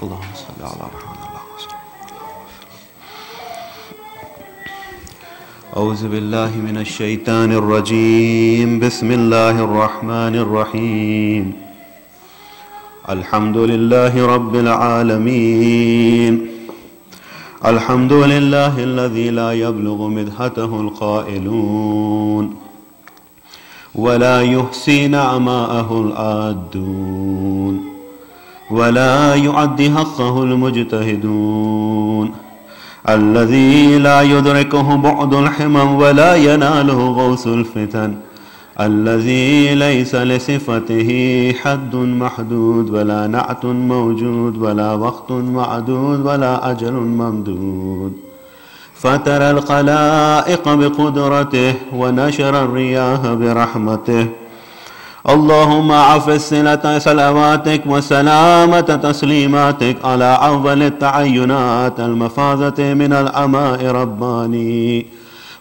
اللهم صل على محمد. اللهم صل. أعوذ بالله من الشيطان الرجيم. بسم الله الرحمن الرحيم. الحمد لله رب العالمين. الحمد لله الذي لا يبلغ مدحته القائلون ولا يحصي نعماءه العادون ولا يعد حقه المجتهدون. الذي لا يدركه بعد الحمم ولا يناله غوث الفتن. الذي ليس لصفته حد محدود ولا نعت موجود ولا وقت معدود ولا أجل ممدود. فترى الخلائق بقدرته ونشر الرياح برحمته. اللهم عف الصلة صلواتك وسلامة تسليماتك على أول التعينات المفاضة من العماء رباني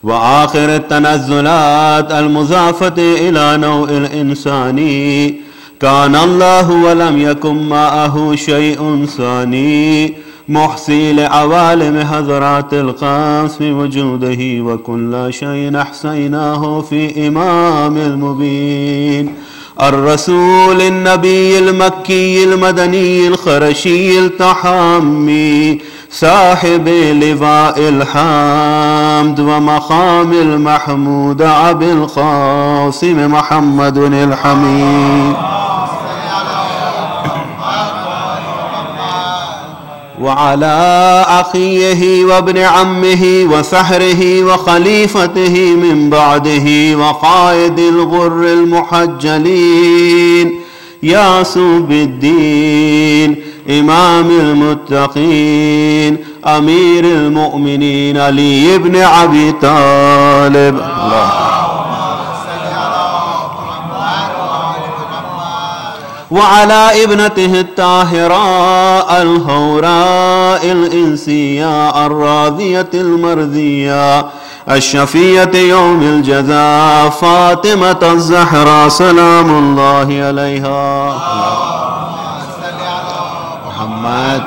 وآخر التنزلات المضافة إلى نوع الإنساني. كان الله ولم يكن معه شيء ثاني محصي لعوالم حضرات القاص في وجوده وكل شيء أحصيناه في إمام المبين. الرسول النبي المكي المدني الخرشي التحامي صاحب لواء الحمد ومقام المحمود أبي القاسم محمد الحميد وعلى أخيه وابن عمه وسحره وخليفته من بعده وقائد الغر المحجلين ياسوب الدين إمام المتقين أمير المؤمنين علي بن أبي طالب. وعلى ابنته الطاهرة الهوراء الإنسية الراضية المرضية الشفية يوم الجزاء فاطمة الزهراء سلام الله عليها. محمد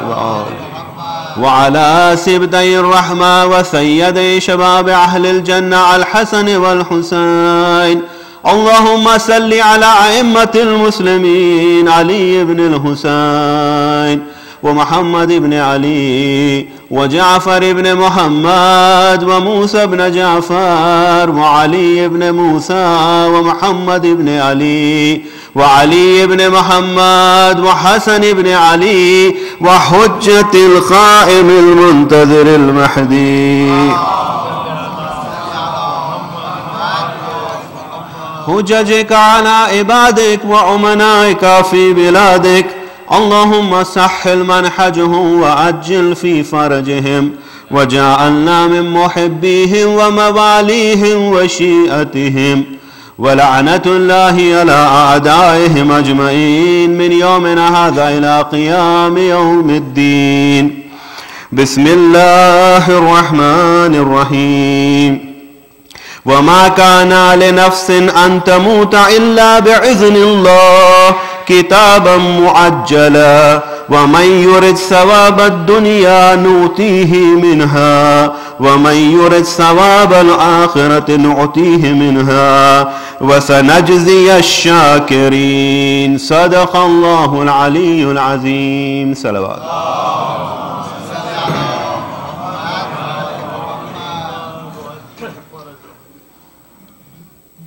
وعلى سبتي الرحمة وسيدي شباب أهل الجنة الحسن والحسين. اللهم صل على أئمة المسلمين علي بن الحسين ومحمد بن علي وجعفر بن محمد وموسى بن جعفر وعلي بن موسى ومحمد بن علي وعلي بن محمد وحسن بن علي وحجة القائم المنتظر المهدي. حججك على عبادك وأمنائك في بلادك. اللهم سهل منحجهم وعجل في فرجهم وجعلنا من محبيهم ومواليهم وشيئتهم. ولعنة الله على أعدائهم أجمعين من يومنا هذا إلى قيام يوم الدين. بسم الله الرحمن الرحيم. وما كان لنفس أن تموت إلا بإذن الله كتابا معجلا. ومن يرد ثواب الدنيا نؤتيه منها ومن يرد ثواب الآخرة نؤتيه منها وسنجزي الشاكرين. صدق الله العلي العظيم. صلوات.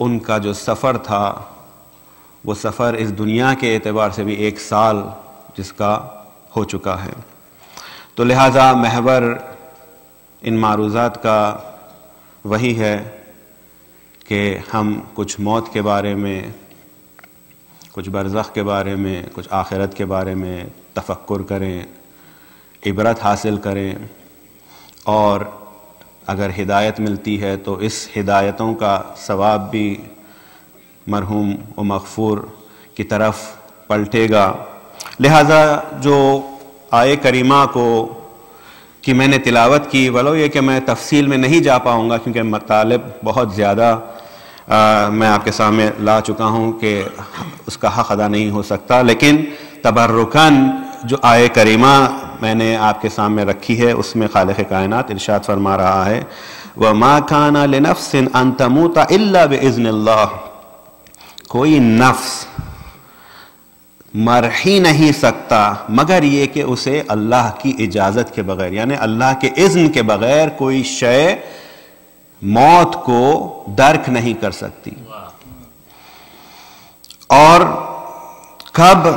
ان کا جو سفر تھا وہ سفر اس دنیا کے اعتبار سے بھی 1 سال جس کا ہو چکا ہے. تو لہٰذا محور ان معروضات کا وہی ہے کہ ہم کچھ موت کے بارے میں، کچھ برزخ کے بارے میں، کچھ آخرت کے بارے میں تفکر کریں، عبرت حاصل کریں، اور اگر ہدایت ملتی ہے تو اس ہدایتوں کا ثواب بھی مرحوم و مغفور کی طرف پلٹے گا. لہٰذا جو آیے کریمہ کی میں نے تلاوت کی، ولو یہ کہ میں تفصیل میں نہیں جا پاؤں گا کیونکہ مطالب بہت زیادہ میں آپ کے سامنے لا چکا ہوں کہ اس کا حق ادا نہیں ہو سکتا، لیکن تبرکاً جو آیے کریمہ میں نے آپ کے سامنے رکھی ہے اس میں خالق کائنات ارشاد فرما رہا ہے وَمَا كَانَ لِنَفْسٍ أَن تَمُوتَ إِلَّا بِإِذْنِ اللَّهِ، کوئی نفس مر ہی نہیں سکتا مگر یہ کہ اسے اللہ کی اجازت کے بغیر، یعنی اللہ کے اذن کے بغیر کوئی شے موت کو درک نہیں کر سکتی. اور کب؟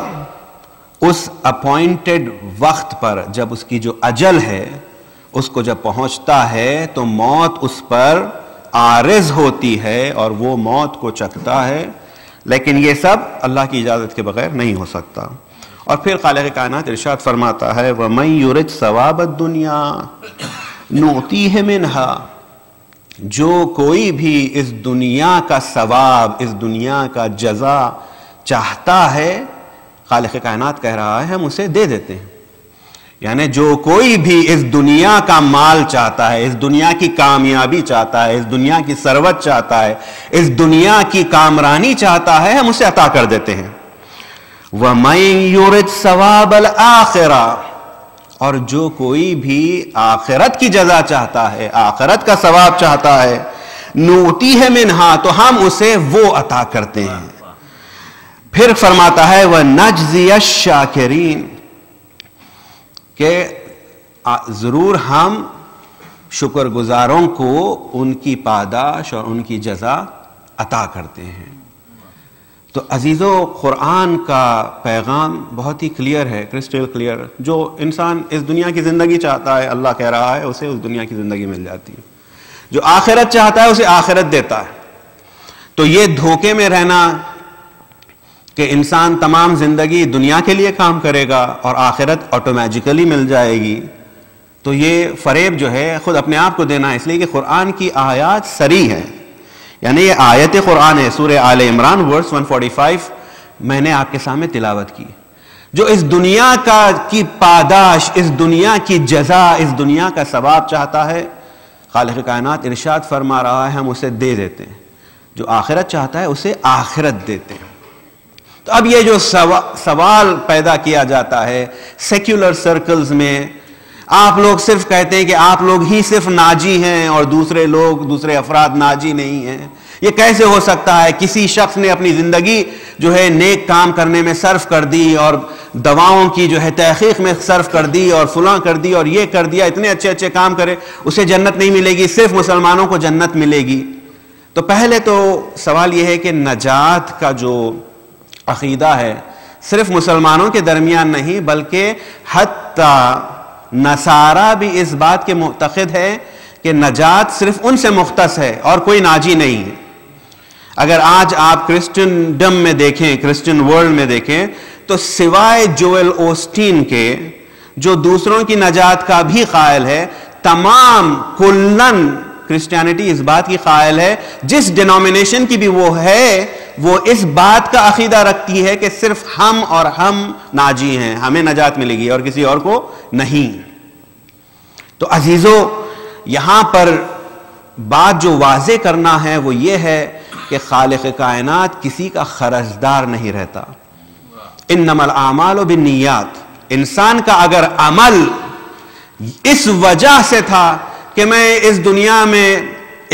اس اپوائنٹڈ وقت پر، جب اس کی جو اجل ہے اس کو جب پہنچتا ہے تو موت اس پر عارض ہوتی ہے اور وہ موت کو چکھتا ہے، لیکن یہ سب اللہ کی اجازت کے بغیر نہیں ہو سکتا. اور پھر خالق کائنات ارشاد فرماتا ہے وَمَن يُرِدْ ثَوَابَ الدُّنْيَا نُؤْتِيهِ مِنْهَا، جو کوئی بھی اس دنیا کا ثواب، اس دنیا کا جزا چاہتا ہے، خالق کائنات کہہ رہا ہے ہم اسے دے دیتے ہیں. یعنی جو کوئی بھی اس دنیا کا مال چاہتا ہے، اس دنیا کی کامیابی چاہتا ہے، اس دنیا کی ثروت چاہتا ہے، اس دنیا کی کامرانی چاہتا ہے، ہم اسے عطا کر دیتے ہیں. وَمَن يُرِدْ ثَوَابَ الْآخِرَةِ، اور جو کوئی بھی آخرت کی جزا چاہتا ہے، آخرت کا ثواب چاہتا ہے، نُؤْتِيهِ مِنْهَا، تو ہم اسے وہ عطا کرتے ہیں. پھر فرماتا ہے وَنَجْزِيَ الشَّاكِرِينَ، کہ ضرور ہم شکر گزاروں کو ان کی پاداش اور ان کی جزا عطا کرتے ہیں. تو عزیزو، قرآن کا پیغام بہت ہی کلیئر ہے، کرسٹل کلیئر. جو انسان اس دنیا کی زندگی چاہتا ہے، اللہ کہہ رہا ہے اسے اس دنیا کی زندگی مل جاتی ہے. جو آخرت چاہتا ہے اسے آخرت دیتا ہے. تو یہ دھوکے میں رہنا کہ انسان تمام زندگی دنیا کے لیے کام کرے گا اور آخرت آٹومیٹکلی مل جائے گی، تو یہ فریب جو ہے خود اپنے آپ کو دینا ہے. اس لیے کہ قرآن کی آیات صریح ہیں، یعنی یہ آیت قرآن ہے. سورہ آل عمران ورس 145 میں نے آپ کے سامنے تلاوت کی. جو اس دنیا کی پاداش، اس دنیا کی جزا، اس دنیا کا ثواب چاہتا ہے، خالق کائنات ارشاد فرما رہا ہے ہم اسے دے دیتے ہیں. جو آخرت چاہتا ہے اسے آخرت دیتے ہیں. تو اب یہ جو سوال پیدا کیا جاتا ہے سیکولر سرکلز میں، آپ لوگ صرف کہتے ہیں کہ آپ لوگ ہی صرف ناجی ہیں اور دوسرے افراد ناجی نہیں ہیں. یہ کیسے ہو سکتا ہے؟ کسی شخص نے اپنی زندگی جو ہے نیک کام کرنے میں صرف کر دی اور دواؤں کی جو ہے تحقیق میں صرف کر دی اور فلاں کر دی اور یہ کر دیا، اتنے اچھے اچھے کام کرے، اسے جنت نہیں ملے گی، صرف مسلمانوں کو جنت ملے گی. تو پہلے تو سوال یہ ہے کہ نجات کا جو عقیدہ ہے صرف مسلمانوں کے درمیان نہیں، بلکہ حتیٰ نصارہ بھی اس بات کے معتقد ہے کہ نجات صرف ان سے مختص ہے اور کوئی ناجی نہیں ہے. اگر آج آپ کرسچنڈم میں دیکھیں، کرسچن ورلڈ میں دیکھیں، تو سوائے جویل اوسٹین کے جو دوسروں کی نجات کا بھی قائل ہے، تمام کلن کرسچینٹی اس بات کی قائل ہے، جس ڈینومینیشن کی بھی وہ ہے، وہ اس بات کا عقیدہ رکھتی ہے کہ صرف ہم اور ہم ناجی ہیں، ہمیں نجات ملے گی اور کسی اور کو نہیں. تو عزیزو، یہاں پر بات جو واضح کرنا ہے وہ یہ ہے کہ خالق کائنات کسی کا قرضدار نہیں رہتا. انما الاعمال بالنیات. انسان کا اگر عمل اس وجہ سے تھا کہ میں اس دنیا میں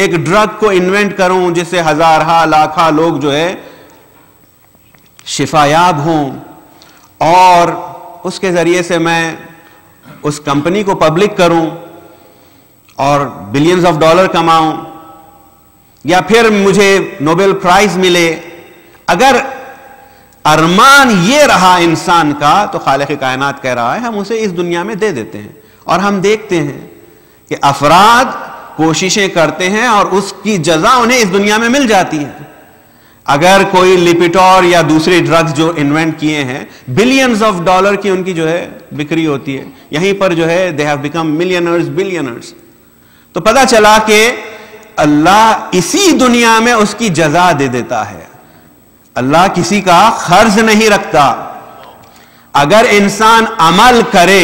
ایک ڈرگ کو انوینٹ کروں جس سے ہزارہا لاکھا لوگ جو ہے شفایاب ہوں اور اس کے ذریعے سے میں اس کمپنی کو پبلک کروں اور بلینز آف ڈالر کماؤں، یا پھر مجھے نوبل پرائز ملے. اگر ارمان یہ رہا انسان کا تو خالق کائنات کہہ رہا ہے ہم اسے اس دنیا میں دے دیتے ہیں. اور ہم دیکھتے ہیں کہ افراد کوششیں کرتے ہیں اور اس کی جزا انہیں اس دنیا میں مل جاتی ہے. اگر کوئی لپٹور یا دوسری ڈرگز جو انوینٹ کیے ہیں بلینز آف ڈالر کی ان کی جو ہے بکری ہوتی ہے, یہیں پر جو ہے they have become millionaires, billionaires. تو پتہ چلا کہ اللہ اسی دنیا میں اس کی جزا دے دیتا ہے. اللہ کسی کا قرض نہیں رکھتا. اگر انسان عمل کرے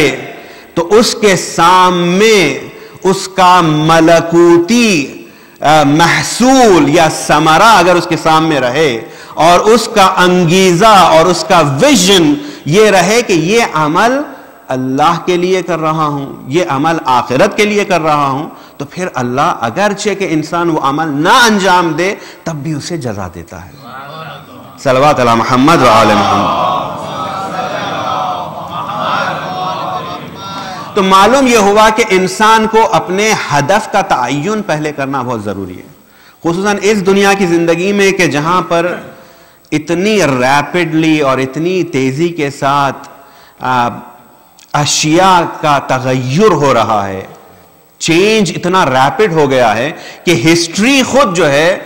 تو اس کے سامنے اس کا ملکوتی محصول یا ثمرہ اگر اس کے سامنے رہے اور اس کا انگیزہ اور اس کا ویژن یہ رہے کہ یہ عمل اللہ کے لیے کر رہا ہوں, یہ عمل آخرت کے لیے کر رہا ہوں, تو پھر اللہ اگرچہ کہ انسان وہ عمل نہ انجام دے تب بھی اسے جزا دیتا ہے. صلوات علی محمد و آل محمد. تو معلوم یہ ہوا کہ انسان کو اپنے ہدف کا تعین پہلے کرنا بہت ضروری ہے, خصوصاً اس دنیا کی زندگی میں کہ جہاں پر اتنی ریپڈلی اور اتنی تیزی کے ساتھ اشیاء کا تغیر ہو رہا ہے. چینج اتنا ریپڈ ہو گیا ہے کہ ہسٹری خود جو ہے,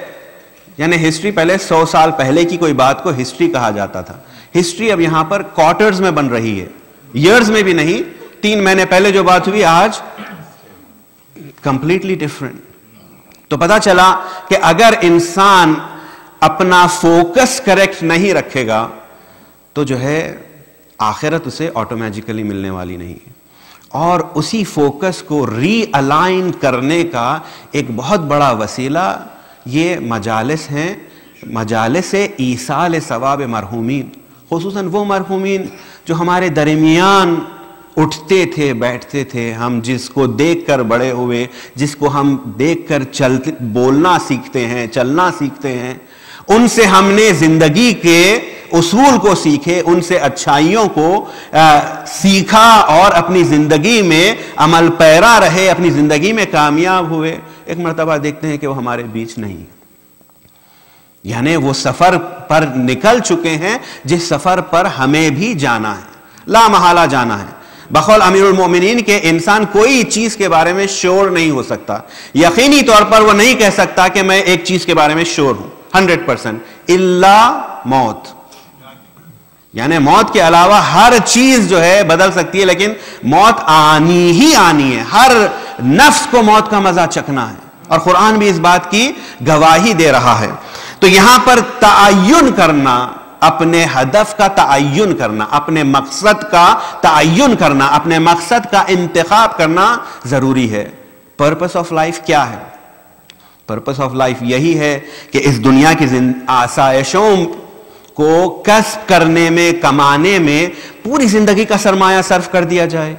یعنی ہسٹری پہلے 100 سال پہلے کی کوئی بات کو ہسٹری کہا جاتا تھا, ہسٹری اب یہاں پر کوارٹرز میں بن رہی ہے, ایئرز میں بھی نہیں. 3 مہینے پہلے جو بات ہوئی آج کمپلیٹلی ڈفرنٹ. تو پتا چلا کہ اگر انسان اپنا فوکس کریکٹ نہیں رکھے گا تو جو ہے آخرت اسے آٹومیٹکلی ملنے والی نہیں ہے. اور اسی فوکس کو ری الائن کرنے کا ایک بہت بڑا وسیلہ یہ مجالس ہیں, مجالس ایصال ثواب مرحومین, خصوصاً وہ مرحومین جو ہمارے درمیان اٹھتے تھے بیٹھتے تھے, ہم جس کو دیکھ کر بڑے ہوئے, جس کو ہم دیکھ کر بولنا سیکھتے ہیں, چلنا سیکھتے ہیں. ان سے ہم نے زندگی کے اصول کو سیکھے, ان سے اچھائیوں کو سیکھا اور اپنی زندگی میں عمل پیرا رہے, اپنی زندگی میں کامیاب ہوئے. ایک مرتبہ دیکھتے ہیں کہ وہ ہمارے بیچ نہیں, یعنی وہ سفر پر نکل چکے ہیں جس سفر پر ہمیں بھی جانا ہے, لا محالہ جانا ہے. بقول امیر المومنین کے انسان کوئی چیز کے بارے میں شور نہیں ہو سکتا, یقینی طور پر وہ نہیں کہہ سکتا کہ میں ایک چیز کے بارے میں شور ہوں 100%, الا موت. یعنی موت کے علاوہ ہر چیز جو ہے بدل سکتی ہے, لیکن موت آنی ہی آنی ہے. ہر نفس کو موت کا مزہ چکھنا ہے, اور قرآن بھی اس بات کی گواہی دے رہا ہے. تو یہاں پر تعین کرنا, اپنے ہدف کا تعین کرنا, اپنے مقصد کا تعین کرنا, اپنے مقصد کا انتخاب کرنا ضروری ہے. پرپس آف لائف کیا ہے؟ پرپس آف لائف یہی ہے کہ اس دنیا کی آسائشوں کو کسب کرنے میں, کمانے میں پوری زندگی کا سرمایہ صرف کر دیا جائے.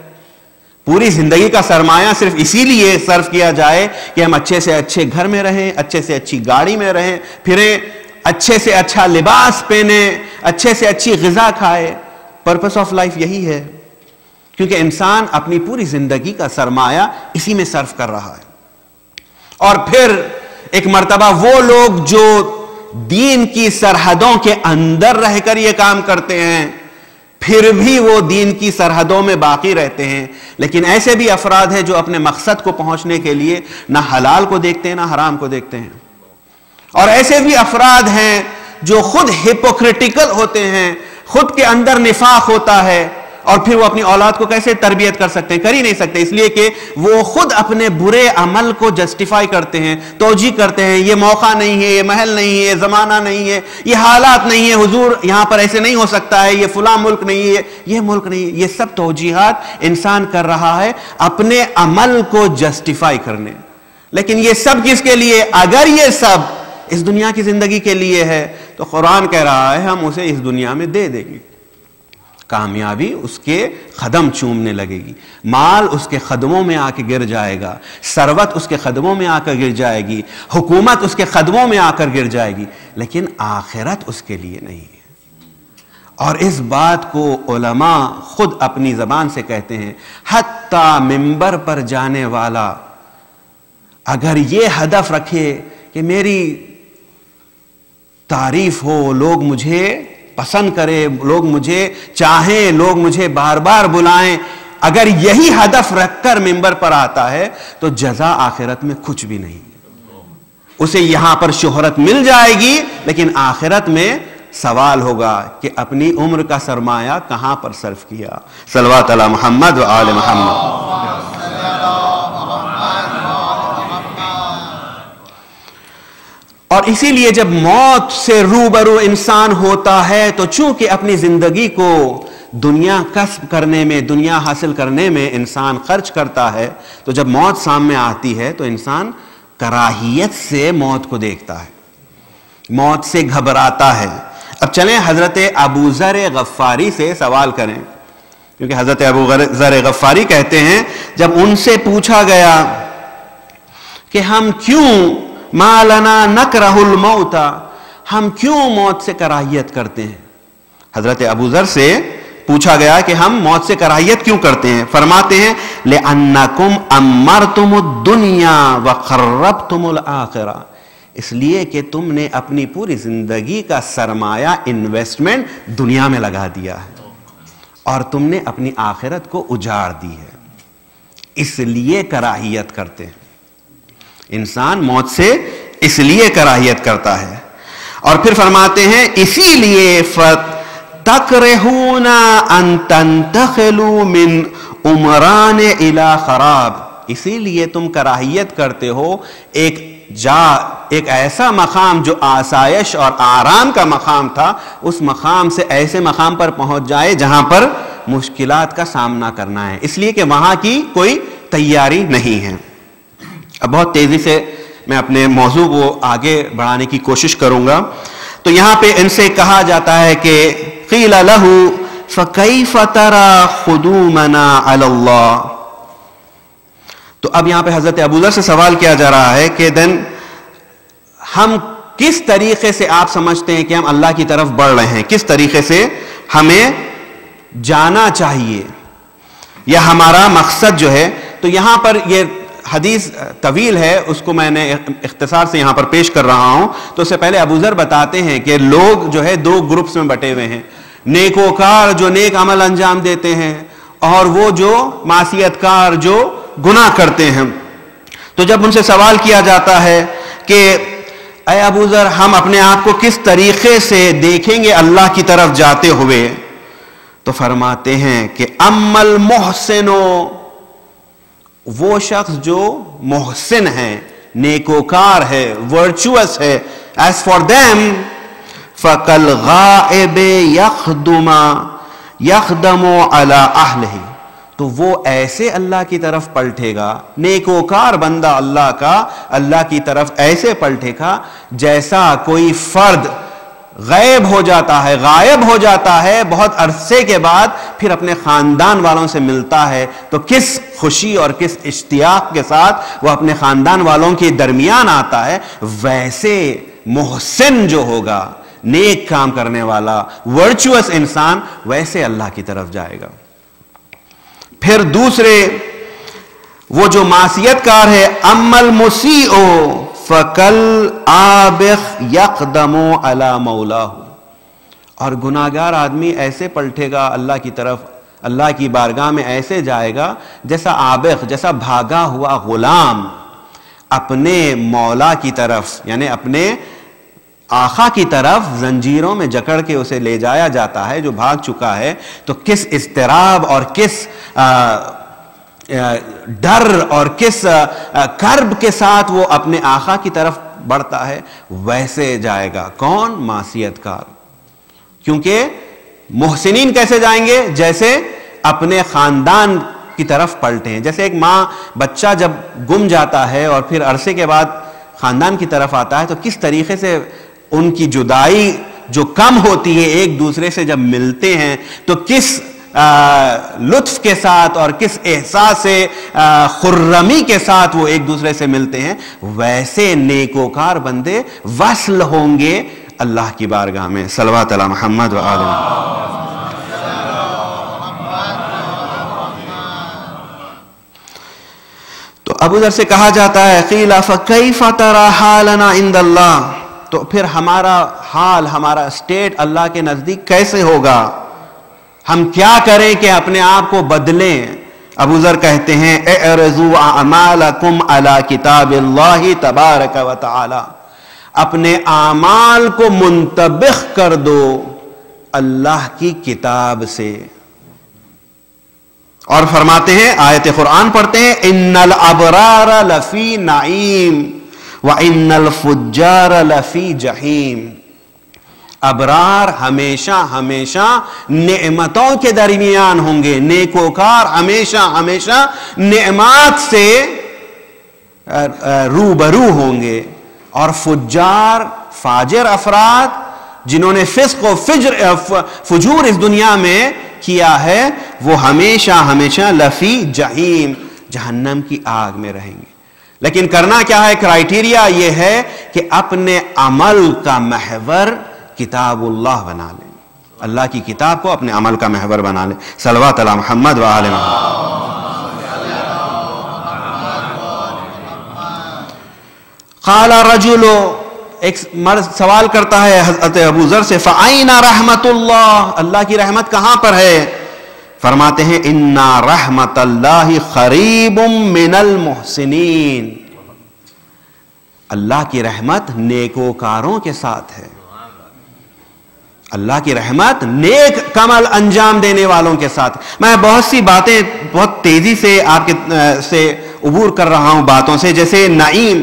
پوری زندگی کا سرمایہ صرف اسی لیے صرف کیا جائے کہ ہم اچھے سے اچھے گھر میں رہیں, اچھے سے اچھی گاڑی میں رہیں پھریں, اچھے سے اچھا لباس پہنے, اچھے سے اچھی غذا کھائے. پرپس آف لائف یہی ہے, کیونکہ انسان اپنی پوری زندگی کا سرمایہ اسی میں صرف کر رہا ہے. اور پھر ایک مرتبہ وہ لوگ جو دین کی سرحدوں کے اندر رہ کر یہ کام کرتے ہیں پھر بھی وہ دین کی سرحدوں میں باقی رہتے ہیں, لیکن ایسے بھی افراد ہیں جو اپنے مقصد کو پہنچنے کے لیے نہ حلال کو دیکھتے ہیں نہ حرام کو دیکھتے ہیں. اور ایسے بھی افراد ہیں جو خود ہپوکریٹیکل ہوتے ہیں, خود کے اندر نفاق ہوتا ہے, اور پھر وہ اپنی اولاد کو کیسے تربیت کر سکتے ہیں؟ کر ہی نہیں سکتے, اس لیے کہ وہ خود اپنے برے عمل کو جسٹیفائی کرتے ہیں, توجیہ کرتے ہیں, یہ موقع نہیں ہے, یہ محل نہیں ہے, یہ زمانہ نہیں ہے, یہ حالات نہیں ہے, حضور یہاں پر ایسے نہیں ہو سکتا ہے, یہ فلاں ملک نہیں ہے, یہ ملک نہیں ہے. یہ سب توجیہات انسان کر رہا ہے اپنے عمل کو جسٹیفائی کرنے. لیکن یہ سب کس کے لیے؟ اگر یہ سب اس دنیا کی زندگی کے لیے ہے تو قرآن کہہ رہا ہے ہم اسے اس دنیا میں دے دیں گے. کامیابی اس کے قدم چومنے لگے گی, مال اس کے قدموں میں آ کے گر جائے گا, ثروت اس کے قدموں میں آ کر گر جائے گی, حکومت اس کے قدموں میں آ کر گر جائے گی, لیکن آخرت اس کے لیے نہیں ہے. اور اس بات کو علماء خود اپنی زبان سے کہتے ہیں, حتیٰ منبر پر جانے والا اگر یہ ہدف رکھے کہ میری تعریف ہو، لوگ مجھے پسند کرے، لوگ مجھے چاہیں، لوگ مجھے بار بار بلائیں، اگر یہی ہدف رکھ کر منبر پر آتا ہے تو جزا آخرت میں کچھ بھی نہیں. اسے یہاں پر شہرت مل جائے گی، لیکن آخرت میں سوال ہوگا کہ اپنی عمر کا سرمایہ کہاں پر صرف کیا. صلوات علی محمد و آل محمد. اور اسی لیے جب موت سے روبرو انسان ہوتا ہے تو چونکہ اپنی زندگی کو دنیا کسب کرنے میں، دنیا حاصل کرنے میں انسان خرچ کرتا ہے، تو جب موت سامنے آتی ہے تو انسان کراہیت سے موت کو دیکھتا ہے، موت سے گھبراتا ہے. اب چلیں حضرت ابو ذر غفاری سے سوال کریں، کیونکہ حضرت ابو ذر غفاری کہتے ہیں جب ان سے پوچھا گیا کہ ہم کیوں ما لنا نکرہ الموت، ہم کیوں موت سے کراہیت کرتے ہیں، حضرت ابو ذر سے پوچھا گیا کہ ہم موت سے کراہیت کیوں کرتے ہیں. فرماتے ہیں لِأَنَّكُمْ أَمَّرْتُمُ الدُّنْيَا وَخَرَّبْتُمُ الْآخِرَةَ، اس لیے کہ تم نے اپنی پوری زندگی کا سرمایہ انویسٹمنٹ دنیا میں لگا دیا ہے اور تم نے اپنی آخرت کو اجاڑ دی ہے، اس لیے کراہیت کرتے ہیں. انسان موت سے اس لیے کراہیت کرتا ہے. اور پھر فرماتے ہیں اسی لیے تَكْرِهُونَ أَن تَنْتَقِلُوا مِنْ عُمْرَانِ إِلَى خَرَابٍ، اسی لیے تم کراہیت کرتے ہو ایک ایسا مقام جو آسائش اور آرام کا مقام تھا، اس مقام سے ایسے مقام پر پہنچ جائے جہاں پر مشکلات کا سامنا کرنا ہے، اس لیے کہ وہاں کی کوئی تیاری نہیں ہے. اب بہت تیزی سے میں اپنے موضوع کو آگے بڑھانے کی کوشش کروں گا. تو یہاں پہ ان سے کہا جاتا ہے کہ قیل لہ فکیف تری خدومنا علی اللہ، تو اب یہاں پہ حضرت ابو ذر سے سوال کیا جا رہا ہے کہ دن ہم کس طریقے سے آپ سمجھتے ہیں کہ ہم اللہ کی طرف بڑھ رہے ہیں، کس طریقے سے ہمیں جانا چاہیے یا ہمارا مقصد جو ہے. تو یہاں پر یہ حدیث طویل ہے، اس کو میں نے اختصار سے یہاں پر پیش کر رہا ہوں. تو اس سے پہلے ابو ذر بتاتے ہیں کہ لوگ جو ہے دو گروپس میں بٹے ہوئے ہیں، نیکوکار جو نیک عمل انجام دیتے ہیں اور وہ جو معصیت کار جو گناہ کرتے ہیں. تو جب ان سے سوال کیا جاتا ہے کہ اے ابو ذر ہم اپنے آپ کو کس طریقے سے دیکھیں گے اللہ کی طرف جاتے ہوئے، تو فرماتے ہیں کہ اما المحسن، وہ شخص جو محسن ہے، نیکوکار ہے، ورچوس ہے، as for them فَكَالْغَائِبِ يَخْدَمُ عَلَىٰ أَهْلِهِ، تو وہ ایسے اللہ کی طرف پلٹے گا، نیکوکار بندہ اللہ کا اللہ کی طرف ایسے پلٹے گا جیسا کوئی فرد غائب ہو جاتا ہے بہت عرصے کے بعد پھر اپنے خاندان والوں سے ملتا ہے تو کس خوشی اور کس اشتیاق کے ساتھ وہ اپنے خاندان والوں کے درمیان آتا ہے، ویسے محسن جو ہوگا، نیک کام کرنے والا، ورچوس انسان، ویسے اللہ کی طرف جائے گا. پھر دوسرے وہ جو معصیت کار ہے، اما المسیء فَكَالْعَابِقِ يَقْدَمُ عَلَى مَوْلَاهُ، اور گناہگار آدمی ایسے پلٹے گا اللہ کی طرف، اللہ کی بارگاہ میں ایسے جائے گا جیسا عابق، جیسا بھاگا ہوا غلام اپنے مولا کی طرف، یعنی اپنے آقا کی طرف زنجیروں میں جکڑ کے اسے لے جایا جاتا ہے جو بھاگ چکا ہے. تو کس اضطراب اور کس ڈر اور کس کرب کے ساتھ وہ اپنے آقا کی طرف بڑھتا ہے، ویسے جائے گا. کون؟ معصیت کار. کیونکہ محسنین کیسے جائیں گے؟ جیسے اپنے خاندان کی طرف پلٹے ہیں. جیسے ایک ماں بچہ جب گم جاتا ہے اور پھر عرصے کے بعد خاندان کی طرف آتا ہے تو کس طریقے سے ان کی جدائی جو کم ہوتی ہے ایک دوسرے سے جب ملتے ہیں تو کس لطف کے ساتھ اور کس احساس خرمی کے ساتھ وہ ایک دوسرے سے ملتے ہیں، ویسے نیکوکار بندے وصل ہوں گے اللہ کی بارگاہ میں. صلوات علی محمد و آل محمد. تو تو ابو ذر سے کہا جاتا ہے قیل فکیف تری حالنا عند اللہ، تو پھر ہمارا حال، ہمارا اسٹیٹ اللہ کے نزدیک کیسے ہوگا، ہم کیا کریں کہ اپنے آپ کو بدلیں؟ ابو ذر کہتے ہیں اعرضوا اعمالکم علی کتاب اللہ تبارک و تعالی، اپنے اعمال کو منطبق کر دو اللہ کی کتاب سے. اور فرماتے ہیں، آیت قرآن پڑھتے ہیں، ان الابرار لفی نعیم وان الفجار لفی جحیم. ابرار ہمیشہ ہمیشہ نعمتوں کے درمیان ہوں گے، نیکوکار ہمیشہ ہمیشہ نعمات سے روبرو ہوں گے، اور فجار فاجر افراد جنہوں نے فسق و فجور اس دنیا میں کیا ہے، وہ ہمیشہ ہمیشہ لفی جہیم، جہنم کی آگ میں رہیں گے. لیکن کرنا کیا ہے؟ کرائیٹیریا یہ ہے کہ اپنے عمل کا محور کتاب اللہ بنا لیں، اللہ کی کتاب کو اپنے عمل کا محور بنا لیں. صلوات علی محمد و آل محمد. قال رجل، ایک مرد سوال کرتا ہے حضرت ابو ذر سے، فَأَيْنَ رحمت اللہ، اللہ کی رحمت کہاں پر ہے؟ فرماتے ہیں اِنَّا رحمت اللہ قریب من المحسنین، اللہ کی رحمت نیکوکاروں کے ساتھ ہے. اللہ کی رحمت نیک کمل انجام دینے والوں کے ساتھ. میں بہت سی باتیں بہت تیزی سے آپ کے سے عبور کر رہا ہوں باتوں سے، جیسے نعیم،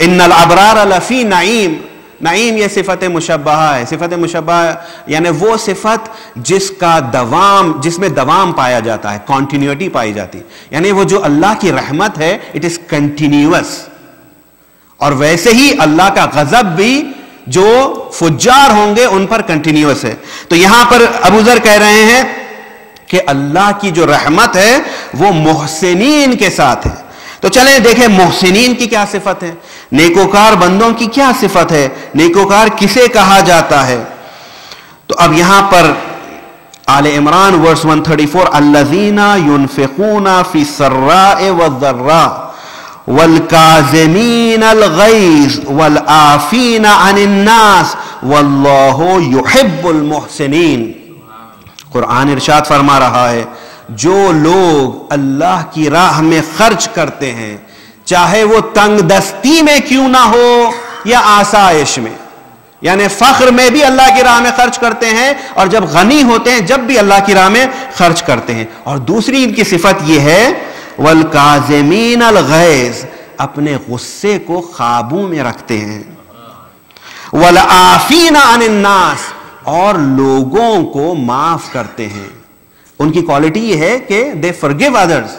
ان الابرار لفی نعیم. نعیم یہ صفت مشبہہ ہے. صفت مشبہہ یعنی وہ صفت جس میں دوام پایا جاتا ہے، کنٹینیوٹی پائی جاتی ہے. یعنی وہ جو اللہ کی رحمت ہے اٹ از کنٹینیوس، اور ویسے ہی اللہ کا غضب بھی جو فجار ہوں گے ان پر کنٹینیوس ہے. تو یہاں پر ابو ذر کہہ رہے ہیں کہ اللہ کی جو رحمت ہے وہ محسنین کے ساتھ ہے. تو چلیں دیکھیں محسنین کی کیا صفت ہے، نیکوکار بندوں کی کیا صفت ہے، نیکوکار کسے کہا جاتا ہے. تو اب یہاں پر آل عمران ورس 134، الذین ينفقون فی السراء والضراء والکاظمین الغیظ والعافین عن الناس واللہ یحب المحسنین. قرآن ارشاد فرما رہا ہے جو لوگ اللہ کی راہ میں خرچ کرتے ہیں، چاہے وہ تنگ دستی میں کیوں نہ ہو یا آسائش میں، یعنی فخر میں بھی اللہ کی راہ میں خرچ کرتے ہیں، اور جب غنی ہوتے ہیں جب بھی اللہ کی راہ میں خرچ کرتے ہیں. اور دوسری ان کی صفت یہ ہے والکاظمین الغیظ، اپنے غصے کو قابو میں رکھتے ہیں، والعافین عن الناس، اور لوگوں کو معاف کرتے ہیں. ان کی کوالٹی یہ ہے کہ they forgive others،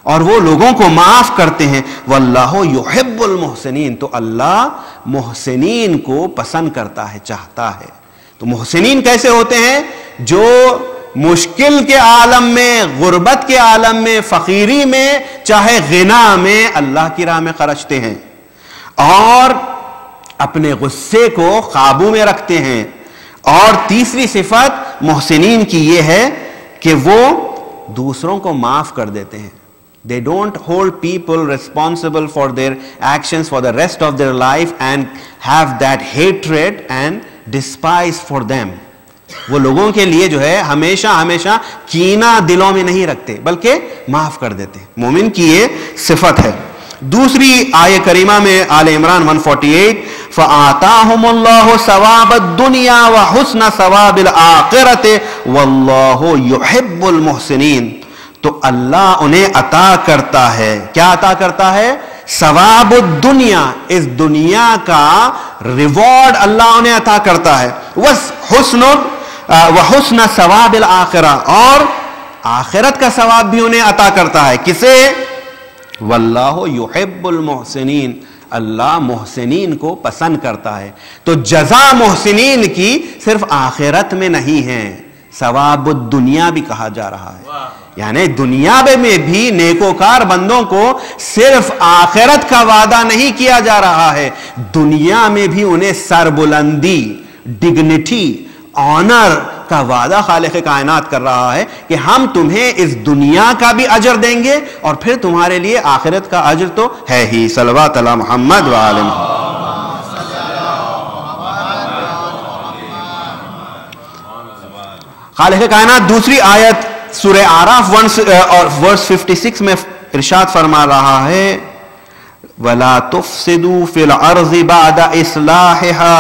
اور وہ لوگوں کو معاف کرتے ہیں. واللہ یحب المحسنین، تو اللہ محسنین کو پسند کرتا ہے، چاہتا ہے. تو محسنین کیسے ہوتے ہیں؟ جو مشکل کے عالم میں، غربت کے عالم میں، فقیری میں، چاہے غنا میں اللہ کی راہ میں خرچتے ہیں، اور اپنے غصے کو قابو میں رکھتے ہیں. اور تیسری صفت محسنین کی یہ ہے کہ وہ دوسروں کو معاف کر دیتے ہیں. They don't hold people responsible for their actions for the rest of their life and have that hatred and despise for them. وہ لوگوں کے لیے جو ہے ہمیشہ ہمیشہ کینہ دلوں میں نہیں رکھتے بلکہ معاف کر دیتے. مومن کی یہ صفت ہے. دوسری آیہ کریمہ میں آل عمران 148، فَآتَاهُمُ اللَّهُ ثَوَابَ الدُّنْيَا وَحُسْنَ ثَوَابِ الْآخِرَةِ وَاللَّهُ يُحِبُّ الْمُحْسِنِينَ. تو اللہ انہیں عطا کرتا ہے، کیا عطا کرتا ہے؟ ثواب الدنیا، اس دنیا کا ریوارڈ اللہ انہیں عطا کرتا ہے. وحسن ثواب الآخرہ، اور آخرت کا ثواب بھی انہیں عطا کرتا ہے. کسے؟ واللہ یحب المحسنین، اللہ محسنین کو پسند کرتا ہے. تو جزا محسنین کی صرف آخرت میں نہیں ہے، ثواب الدنیا بھی کہا جا رہا ہے. یعنی دنیا میں بھی نیکوکار بندوں کو صرف آخرت کا وعدہ نہیں کیا جا رہا ہے، دنیا میں بھی انہیں سربلندی، ڈگنیٹی، آنر کا وعدہ خالق کائنات کر رہا ہے کہ ہم تمہیں اس دنیا کا بھی اجر دیں گے اور پھر تمہارے لیے آخرت کا اجر تو ہے ہی. صلوات علی محمد و آل محمد. خالق کائنات دوسری آیت سورہ اعراف اور ورس 56 میں ارشاد فرما رہا ہے وَلَا تُفْسِدُوا فِي الْأَرْضِ بَعْدَ إِصْلَاحِهَا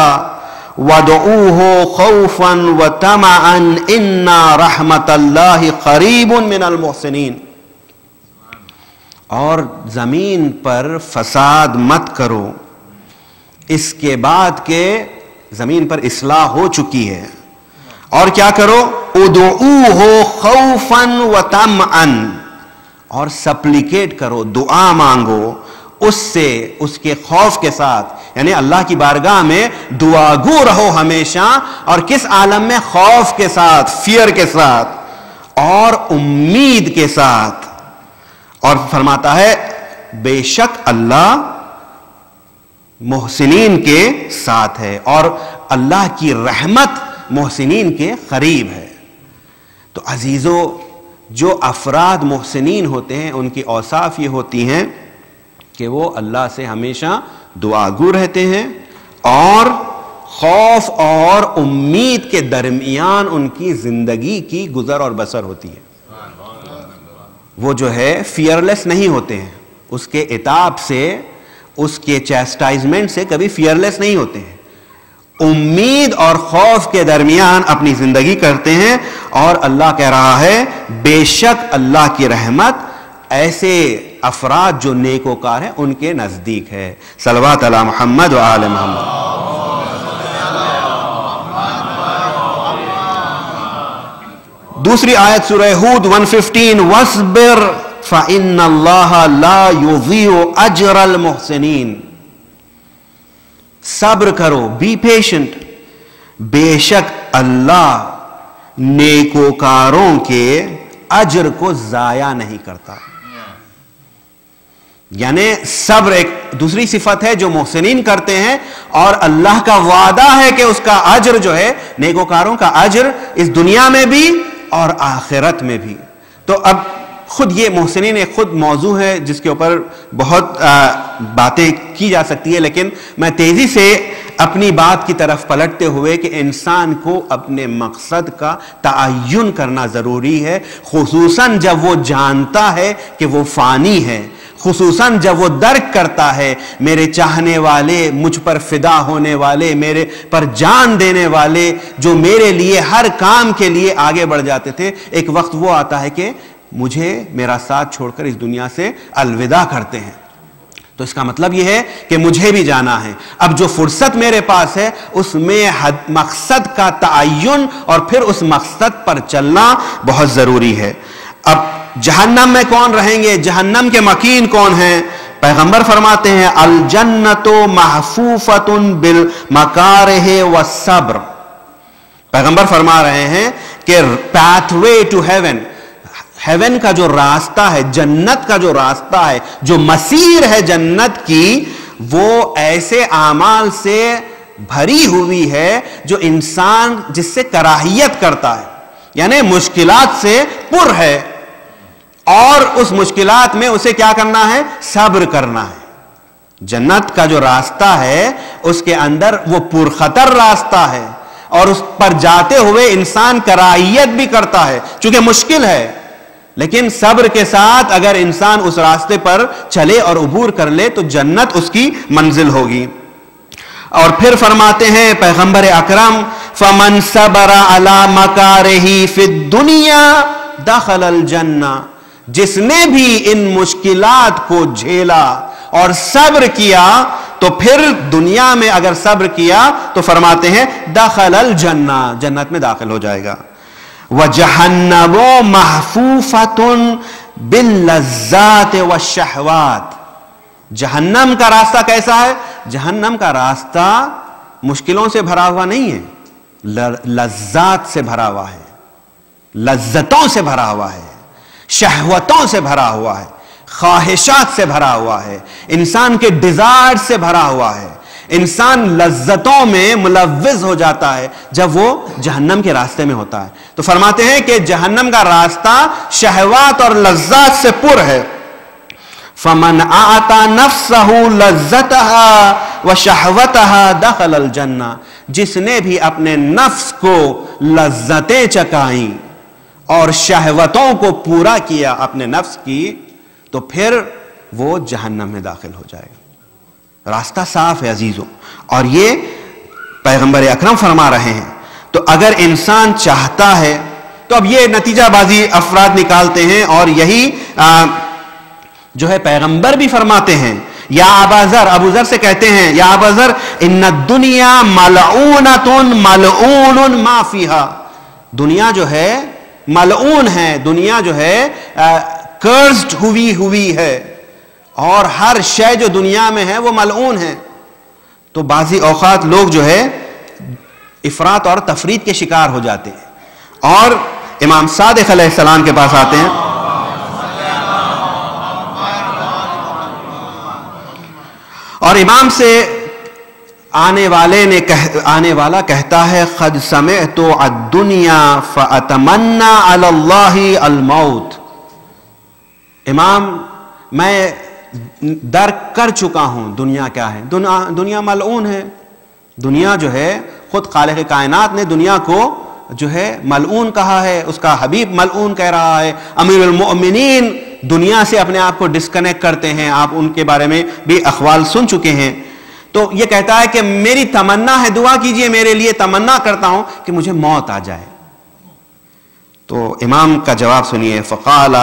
وَادْعُوهُ خَوْفًا وَطَمَعًا إِنَّ رَحْمَتَ اللَّهِ قَرِيبٌ مِنَ الْمُحْسِنِينَ. اور زمین پر فساد مت کرو اس کے بعد کہ زمین پر اصلاح ہو چکی ہے. اور کیا کرو؟ ادعوه خوفا وطمعا، اور سپلیکیٹ کرو، دعا مانگو اس سے، اس کے خوف کے ساتھ، یعنی اللہ کی بارگاہ میں دعا گو رہو ہمیشہ. اور کس عالم میں؟ خوف کے ساتھ، فیئر کے ساتھ اور امید کے ساتھ. اور فرماتا ہے بے شک اللہ محسنین کے ساتھ ہے اور اللہ کی رحمت محسنین کے قریب ہے. تو عزیزو، جو افراد محسنین ہوتے ہیں ان کی اوصاف یہ ہوتی ہیں کہ وہ اللہ سے ہمیشہ دعا گو رہتے ہیں اور خوف اور امید کے درمیان ان کی زندگی کی گزر اور بسر ہوتی ہے. وہ جو ہے فیئرلیس نہیں ہوتے ہیں، اس کے عتاب سے، اس کے چیسٹائزمنٹ سے کبھی فیئرلیس نہیں ہوتے ہیں. امید اور خوف کے درمیان اپنی زندگی کرتے ہیں. اور اللہ کہہ رہا ہے بے شک اللہ کی رحمت ایسے افراد جو نیکوکار ہیں ان کے نزدیک ہے. صلوات علی محمد و آل محمد. دوسری آیت سورہ ہود 115 وَاصْبِرْ فَإِنَّ اللَّهَ لَا يُضِيعُ أَجْرَ الْمُحْسِنِينَ. صبر کرو، بی پیشنٹ، بے شک اللہ نیکوکاروں کے اجر کو ضائع نہیں کرتا. یعنی صبر ایک دوسری صفت ہے جو محسنین کرتے ہیں اور اللہ کا وعدہ ہے کہ اس کا اجر جو ہے، نیکوکاروں کا اجر اس دنیا میں بھی اور آخرت میں بھی. تو اب خود یہ محسنین ایک خود موضوع ہے جس کے اوپر بہت باتیں کی جا سکتی ہے، لیکن میں تیزی سے اپنی بات کی طرف پلٹتے ہوئے کہ انسان کو اپنے مقصد کا تعین کرنا ضروری ہے، خصوصاً جب وہ جانتا ہے کہ وہ فانی ہے، خصوصاً جب وہ درک کرتا ہے میرے چاہنے والے، مجھ پر فدا ہونے والے، میرے پر جان دینے والے، جو میرے لیے ہر کام کے لیے آگے بڑھ جاتے تھے، ایک وقت وہ آتا ہے کہ مجھے میرا ساتھ چھوڑ کر اس دنیا سے الوداع کرتے ہیں. تو اس کا مطلب یہ ہے کہ مجھے بھی جانا ہے. اب جو فرصت میرے پاس ہے اس میں مقصد کا تعین اور پھر اس مقصد پر چلنا بہت ضروری ہے. اب جہنم میں کون رہیں گے؟ جہنم کے مکین کون ہیں؟ پیغمبر فرماتے ہیں الجنت محفوفۃ بالمکارہ والصبر. پیغمبر فرما رہے ہیں کہ pathway to heaven, heaven کا جو راستہ ہے، جنت کا جو راستہ ہے، جو مسیر ہے جنت کی، وہ ایسے اعمال سے بھری ہوئی ہے جو انسان جس سے کراہیت کرتا ہے، یعنی مشکلات سے پر ہے، اور اس مشکلات میں اسے کیا کرنا ہے؟ صبر کرنا ہے. جنت کا جو راستہ ہے اس کے اندر وہ پرخطر راستہ ہے اور اس پر جاتے ہوئے انسان کراہیت بھی کرتا ہے چونکہ مشکل ہے، لیکن صبر کے ساتھ اگر انسان اس راستے پر چلے اور عبور کر لے تو جنت اس کی منزل ہوگی. اور پھر فرماتے ہیں پیغمبر اکرم فَمَنْ صَبَرَ عَلَى مَكَارِهِ فِي الدُّنْيَا دَخَلَ الْجَنَّةِ. جس نے بھی ان مشکلات کو جھیلا اور صبر کیا تو پھر دنیا میں اگر صبر کیا تو فرماتے ہیں دخل الجنہ، جنت میں داخل ہو جائے گا. وَجَهَنَّمُ مَحْفُوفَةٌ بِاللَّذَّاتِ وَالشَّهْوَاتِ. جہنم کا راستہ کیسا ہے؟ جہنم کا راستہ مشکلوں سے بھرا ہوا نہیں ہے، لذات سے بھرا ہوا ہے، لذتوں سے بھرا ہوا ہے، شہوتوں سے بھرا ہوا ہے، خواہشات سے بھرا ہوا ہے، انسان کے ڈیزائر سے بھرا ہوا ہے. انسان لذتوں میں ملوث ہو جاتا ہے جب وہ جہنم کے راستے میں ہوتا ہے. تو فرماتے ہیں کہ جہنم کا راستہ شہوات اور لذات سے پر ہے. فمن اعطى نفسه لذتها وشهوتها دخل الجنہ، جس نے بھی اپنے نفس کو لذتیں چکائیں اور شہوتوں کو پورا کیا اپنے نفس کی، تو پھر وہ جہنم میں داخل ہو جائے گا. راستہ صاف ہے عزیزوں، اور یہ پیغمبر اکرم فرما رہے ہیں. تو اگر انسان چاہتا ہے تو اب یہ نتیجہ بازی افراد نکالتے ہیں، اور یہی جو ہے پیغمبر بھی فرماتے ہیں. یا ابا ذر، ابو ذر سے کہتے ہیں یا ابا ذر ان الدنیا ملعونۃ ملعون ما فیہا، دنیا جو ہے ملعون ہے، دنیا جو ہے کرسڈ ہوئی ہے، اور ہر شے جو دنیا میں ہے وہ ملعون ہے. تو بعضی اوقات لوگ جو ہے افراط اور تفرید کے شکار ہو جاتے ہیں، اور امام صادق علیہ السلام کے پاس آتے ہیں اور امام سے آنے والا کہتا ہے قد سمعت الدنیا فاتمنى علی اللہ الموت. امام میں درک کر چکا ہوں دنیا کیا ہے. دنیا ملعون ہے. دنیا جو ہے خود خالق کائنات نے دنیا کو جو ہے ملعون کہا ہے، اس کا حبیب ملعون کہہ رہا ہے. امیر المؤمنین دنیا سے اپنے آپ کو ڈسکنیکٹ کرتے ہیں، آپ ان کے بارے میں بھی اقوال سن چکے ہیں. تو یہ کہتا ہے کہ میری تمنا ہے، دعا کیجئے میرے لیے، تمنا کرتا ہوں کہ مجھے موت آ جائے. تو امام کا جواب سنیے، فقال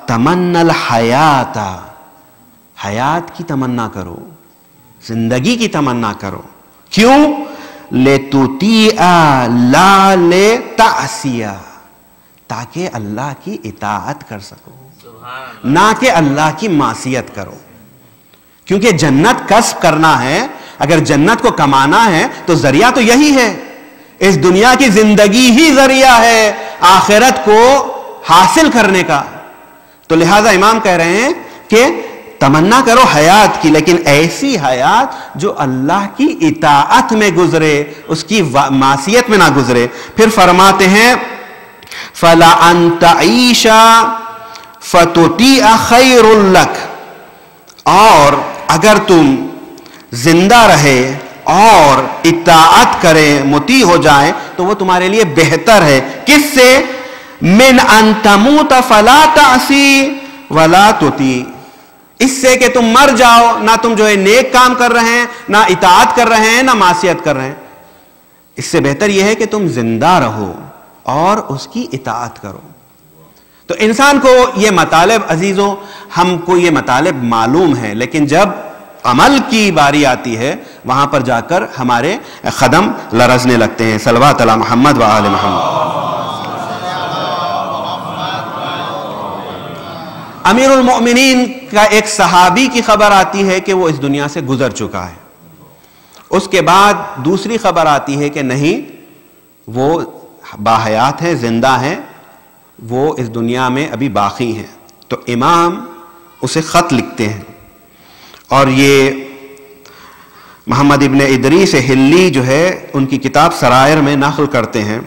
تمنا الحیات، حیات کی تمنا کرو، زندگی کی تمنا کرو. کیوں؟ لِتُطِیعَ لَا لِتَعْصِیَ، تاکہ اللہ کی اطاعت کر سکو، نہ کہ اللہ کی معصیت کرو. کیونکہ جنت کسب کرنا ہے، اگر جنت کو کمانا ہے تو ذریعہ تو یہی ہے. اس دنیا کی زندگی ہی ذریعہ ہے آخرت کو حاصل کرنے کا. تو لہذا امام کہہ رہے ہیں کہ تمنا کرو حیات کی، لیکن ایسی حیات جو اللہ کی اطاعت میں گزرے، اس کی معصیت میں نہ گزرے. پھر فرماتے ہیں فَلَا أَن تَعِيشَ فَتُطِيعَ خَيْرٌ لَكَ، اور اگر تم زندہ رہے اور اطاعت کرے، مطیع ہو جائے، تو وہ تمہارے لیے بہتر ہے. کس سے؟ مِنْ أَن تَمُوتَ فَلَا تَعْصِي وَلَا تُطِيعَ، اس سے کہ تم مر جاؤ، نہ تم جو ہے نیک کام کر رہے ہیں، نہ اطاعت کر رہے ہیں، نہ معصیت کر رہے ہیں. اس سے بہتر یہ ہے کہ تم زندہ رہو اور اس کی اطاعت کرو. تو انسان کو یہ مطالب عزیزوں، ہم کو یہ مطالب معلوم ہے، لیکن جب عمل کی باری آتی ہے وہاں پر جا کر ہمارے قدم لرزنے لگتے ہیں. صلوات علی محمد و آل محمد. امیر المؤمنین کا ایک صحابی کی خبر آتی ہے کہ وہ اس دنیا سے گزر چکا ہے. اس کے بعد دوسری خبر آتی ہے کہ نہیں، وہ باحیات ہیں، زندہ ہیں، وہ اس دنیا میں ابھی باقی ہیں. تو امام اسے خط لکھتے ہیں، اور یہ محمد ابن ادریس ہلی جو ہے ان کی کتاب سرائر میں نقل کرتے ہیں.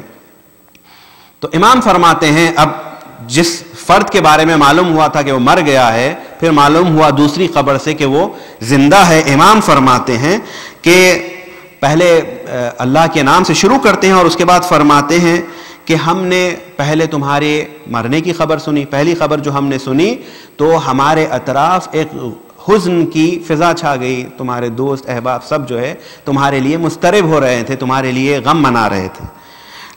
تو امام فرماتے ہیں اب جس فرد کے بارے میں معلوم ہوا تھا کہ وہ مر گیا ہے، پھر معلوم ہوا دوسری خبر سے کہ وہ زندہ ہے. امام فرماتے ہیں کہ پہلے اللہ کے نام سے شروع کرتے ہیں، اور اس کے بعد فرماتے ہیں کہ ہم نے پہلے تمہارے مرنے کی خبر سنی. پہلی خبر جو ہم نے سنی تو ہمارے اطراف ایک حزن کی فضا چھا گئی. تمہارے دوست احباب سب جو ہے تمہارے لیے مضطرب ہو رہے تھے، تمہارے لیے غم منا رہے تھے.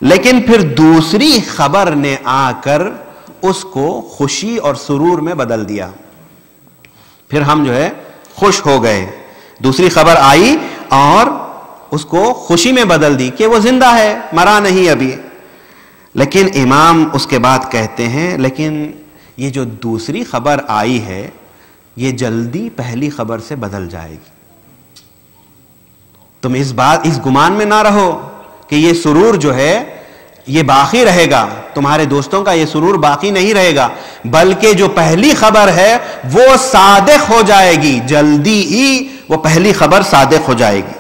لیکن پھر دوسری خبر نے آ کر اس کو خوشی اور سرور میں بدل دیا. پھر ہم جو ہے خوش ہو گئے. دوسری خبر آئی اور اس کو خوشی میں بدل دی کہ وہ زندہ ہے، مرا نہیں ابھی. لیکن امام اس کے بعد کہتے ہیں لیکن یہ جو دوسری خبر آئی ہے یہ جلدی پہلی خبر سے بدل جائے گی. تم اس گمان میں نہ رہو کہ یہ سرور جو ہے یہ باقی رہے گا. تمہارے دوستوں کا یہ سرور باقی نہیں رہے گا، بلکہ جو پہلی خبر ہے وہ صادق ہو جائے گی. جلدی ہی وہ پہلی خبر صادق ہو جائے گی.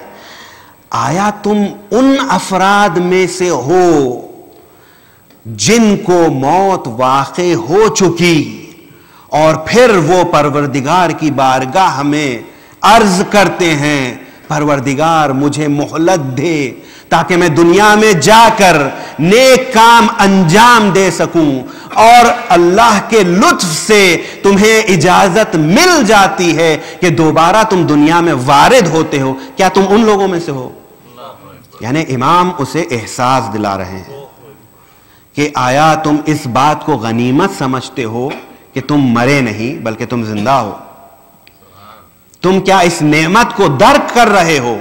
آیا تم ان افراد میں سے ہو جن کو موت واقع ہو چکی اور پھر وہ پروردگار کی بارگاہ میں عرض کرتے ہیں پروردگار مجھے مہلت دے تاکہ میں دنیا میں جا کر نیک کام انجام دے سکوں، اور اللہ کے لطف سے تمہیں اجازت مل جاتی ہے کہ دوبارہ تم دنیا میں وارد ہوتے ہو، کیا تم ان لوگوں میں سے ہو؟ یعنی امام اسے احساس دلا رہے ہیں کہ آیا تم اس بات کو غنیمت سمجھتے ہو کہ تم مرے نہیں بلکہ تم زندہ ہو؟ تم کیا اس نعمت کو درک کر رہے ہو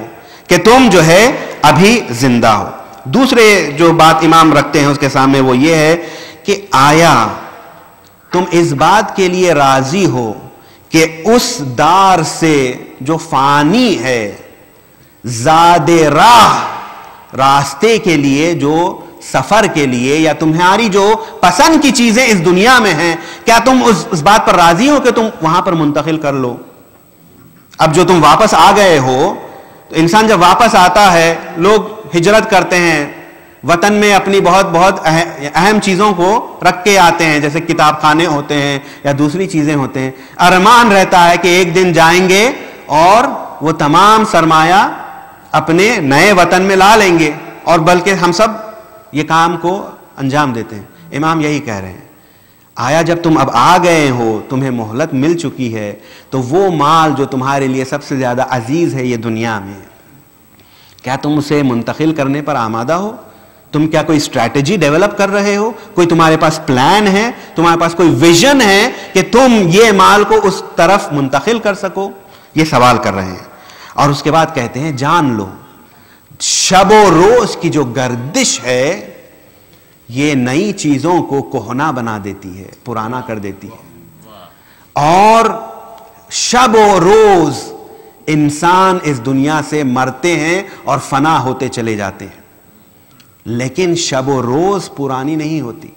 کہ تم جو ہے ابھی زندہ ہو؟ دوسرے جو بات امام رکھتے ہیں اس کے سامنے وہ یہ ہے کہ آیا تم اس بات کے لیے راضی ہو کہ اس دار سے جو فانی ہے، زاد راہ، راستے کے لیے، جو سفر کے لیے، یا تمہاری جو پسند کی چیزیں اس دنیا میں ہیں، کیا تم اس بات پر راضی ہو کہ تم وہاں پر منتقل کر لو؟ اب جو تم واپس آ گئے ہو، تو انسان جب واپس آتا ہے، لوگ ہجرت کرتے ہیں، وطن میں اپنی بہت بہت اہم چیزوں کو رکھ کے آتے ہیں، جیسے کتاب خانے ہوتے ہیں یا دوسری چیزیں ہوتے ہیں، ارمان رہتا ہے کہ ایک دن جائیں گے اور وہ تمام سرمایہ اپنے نئے وطن میں لا لیں گے، اور بلکہ ہم سب یہ کام کو انجام دیتے ہیں۔ امام یہی کہہ رہے ہیں، آیا جب تم اب آ گئے ہو، تمہیں مہلت مل چکی ہے، تو وہ مال جو تمہارے لیے سب سے زیادہ عزیز ہے یہ دنیا میں، کیا تم اسے منتقل کرنے پر آمادہ ہو؟ تم کیا کوئی اسٹریٹجی ڈیولپ کر رہے ہو؟ کوئی تمہارے پاس پلان ہے؟ تمہارے پاس کوئی ویژن ہے کہ تم یہ مال کو اس طرف منتقل کر سکو؟ یہ سوال کر رہے ہیں۔ اور اس کے بعد کہتے ہیں جان لو شب و روز کی جو گردش ہے یہ نئی چیزوں کو کہنا بنا دیتی ہے، پرانا کر دیتی ہے، اور شب و روز انسان اس دنیا سے مرتے ہیں اور فنا ہوتے چلے جاتے ہیں، لیکن شب و روز پرانی نہیں ہوتی۔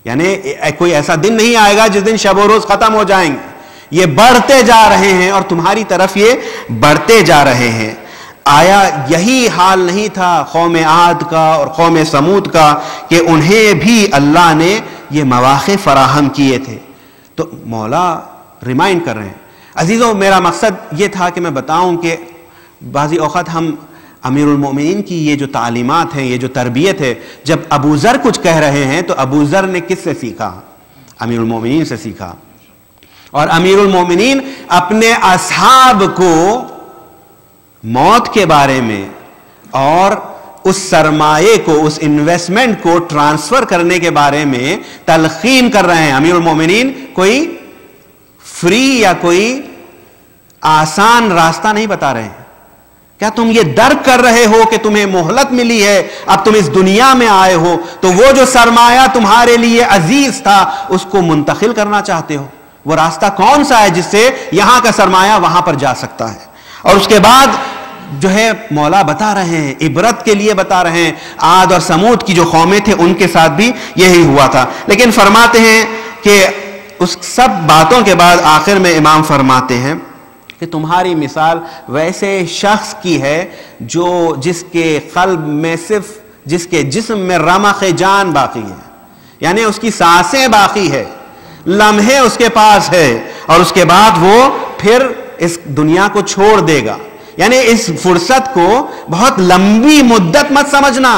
یعنی کوئی ایسا دن نہیں آئے گا جس دن شب و روز ختم ہو جائیں گے، یہ بڑھتے جا رہے ہیں اور تمہاری طرف یہ بڑھتے جا رہے ہیں۔ آیا یہی حال نہیں تھا قوم عاد کا اور قوم سمود کا کہ انہیں بھی اللہ نے یہ مواقع فراہم کیے تھے؟ تو مولا ریمائنڈ کر رہے ہیں۔ عزیزوں، میرا مقصد یہ تھا کہ میں بتاؤں کہ بعضی اوقات ہم امیر المومنین کی یہ جو تعلیمات ہیں، یہ جو تربیت ہے، جب ابو ذر کچھ کہہ رہے ہیں تو ابو ذر نے کس سے سیکھا؟ امیر المومنین سے سیکھا، اور امیر المومنین اپنے اصحاب کو موت کے بارے میں اور اس سرمایے کو، اس انویسٹمنٹ کو ٹرانسفر کرنے کے بارے میں تلقین کر رہے ہیں۔ امیر المومنین کوئی فری یا کوئی آسان راستہ نہیں بتا رہے ہیں۔ کیا تم یہ درک کر رہے ہو کہ تمہیں مہلت ملی ہے، اب تم اس دنیا میں آئے ہو تو وہ جو سرمایہ تمہارے لیے عزیز تھا اس کو منتقل کرنا چاہتے ہو؟ وہ راستہ کون سا ہے جس سے یہاں کا سرمایہ وہاں پر جا سکتا ہے؟ اور اس کے بعد جو ہے مولا بتا رہے ہیں، عبرت کے لیے بتا رہے ہیں، عاد اور سمود کی جو قومیں تھے ان کے ساتھ بھی یہی ہوا تھا۔ لیکن فرماتے ہیں کہ اس سب باتوں کے بعد آخر میں امام فرماتے ہیں کہ تمہاری مثال ویسے شخص کی ہے جس کے قلب میں صرف، جس کے جسم میں رمق جان باقی ہے، یعنی اس کی سانسیں باقی ہے، لمحے اس کے پاس ہے، اور اس کے بعد وہ پھر اس دنیا کو چھوڑ دے گا۔ یعنی اس فرصت کو بہت لمبی مدت مت سمجھنا،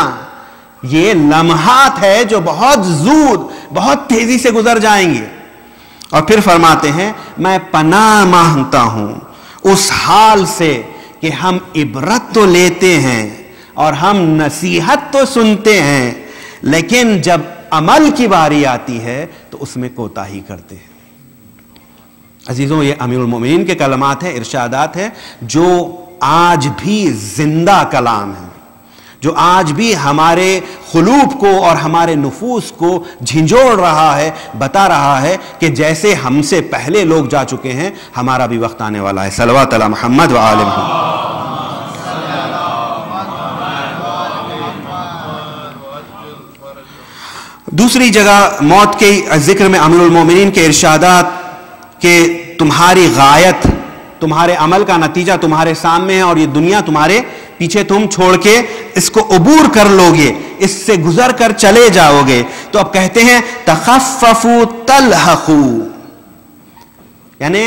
یہ لمحات ہے جو بہت زود، بہت تیزی سے گزر جائیں گے۔ اور پھر فرماتے ہیں میں پناہ مانگتا ہوں اس حال سے کہ ہم عبرت تو لیتے ہیں اور ہم نصیحت تو سنتے ہیں، لیکن جب عمل کی باری آتی ہے تو اس میں کوتاہی کرتے ہیں۔ عزیزوں، یہ امیر المومنین کے کلمات ہیں، ارشادات ہیں جو آج بھی زندہ کلام ہیں، جو آج بھی ہمارے قلوب کو اور ہمارے نفوس کو جھنجھوڑ رہا ہے، بتا رہا ہے کہ جیسے ہم سے پہلے لوگ جا چکے ہیں ہمارا بھی وقت آنے والا ہے۔ صلوات علی محمد و آل محمد۔ دوسری جگہ موت کے ذکر میں امیر المومنین کے ارشادات کہ تمہاری غایت، تمہارے عمل کا نتیجہ تمہارے سامنے ہے اور یہ دنیا تمہارے پیچھے تم چھوڑ کے اس کو عبور کر لو گے، اس سے گزر کر چلے جاؤ گے. تو اب کہتے ہیں تخففوا تلحقوا، یعنی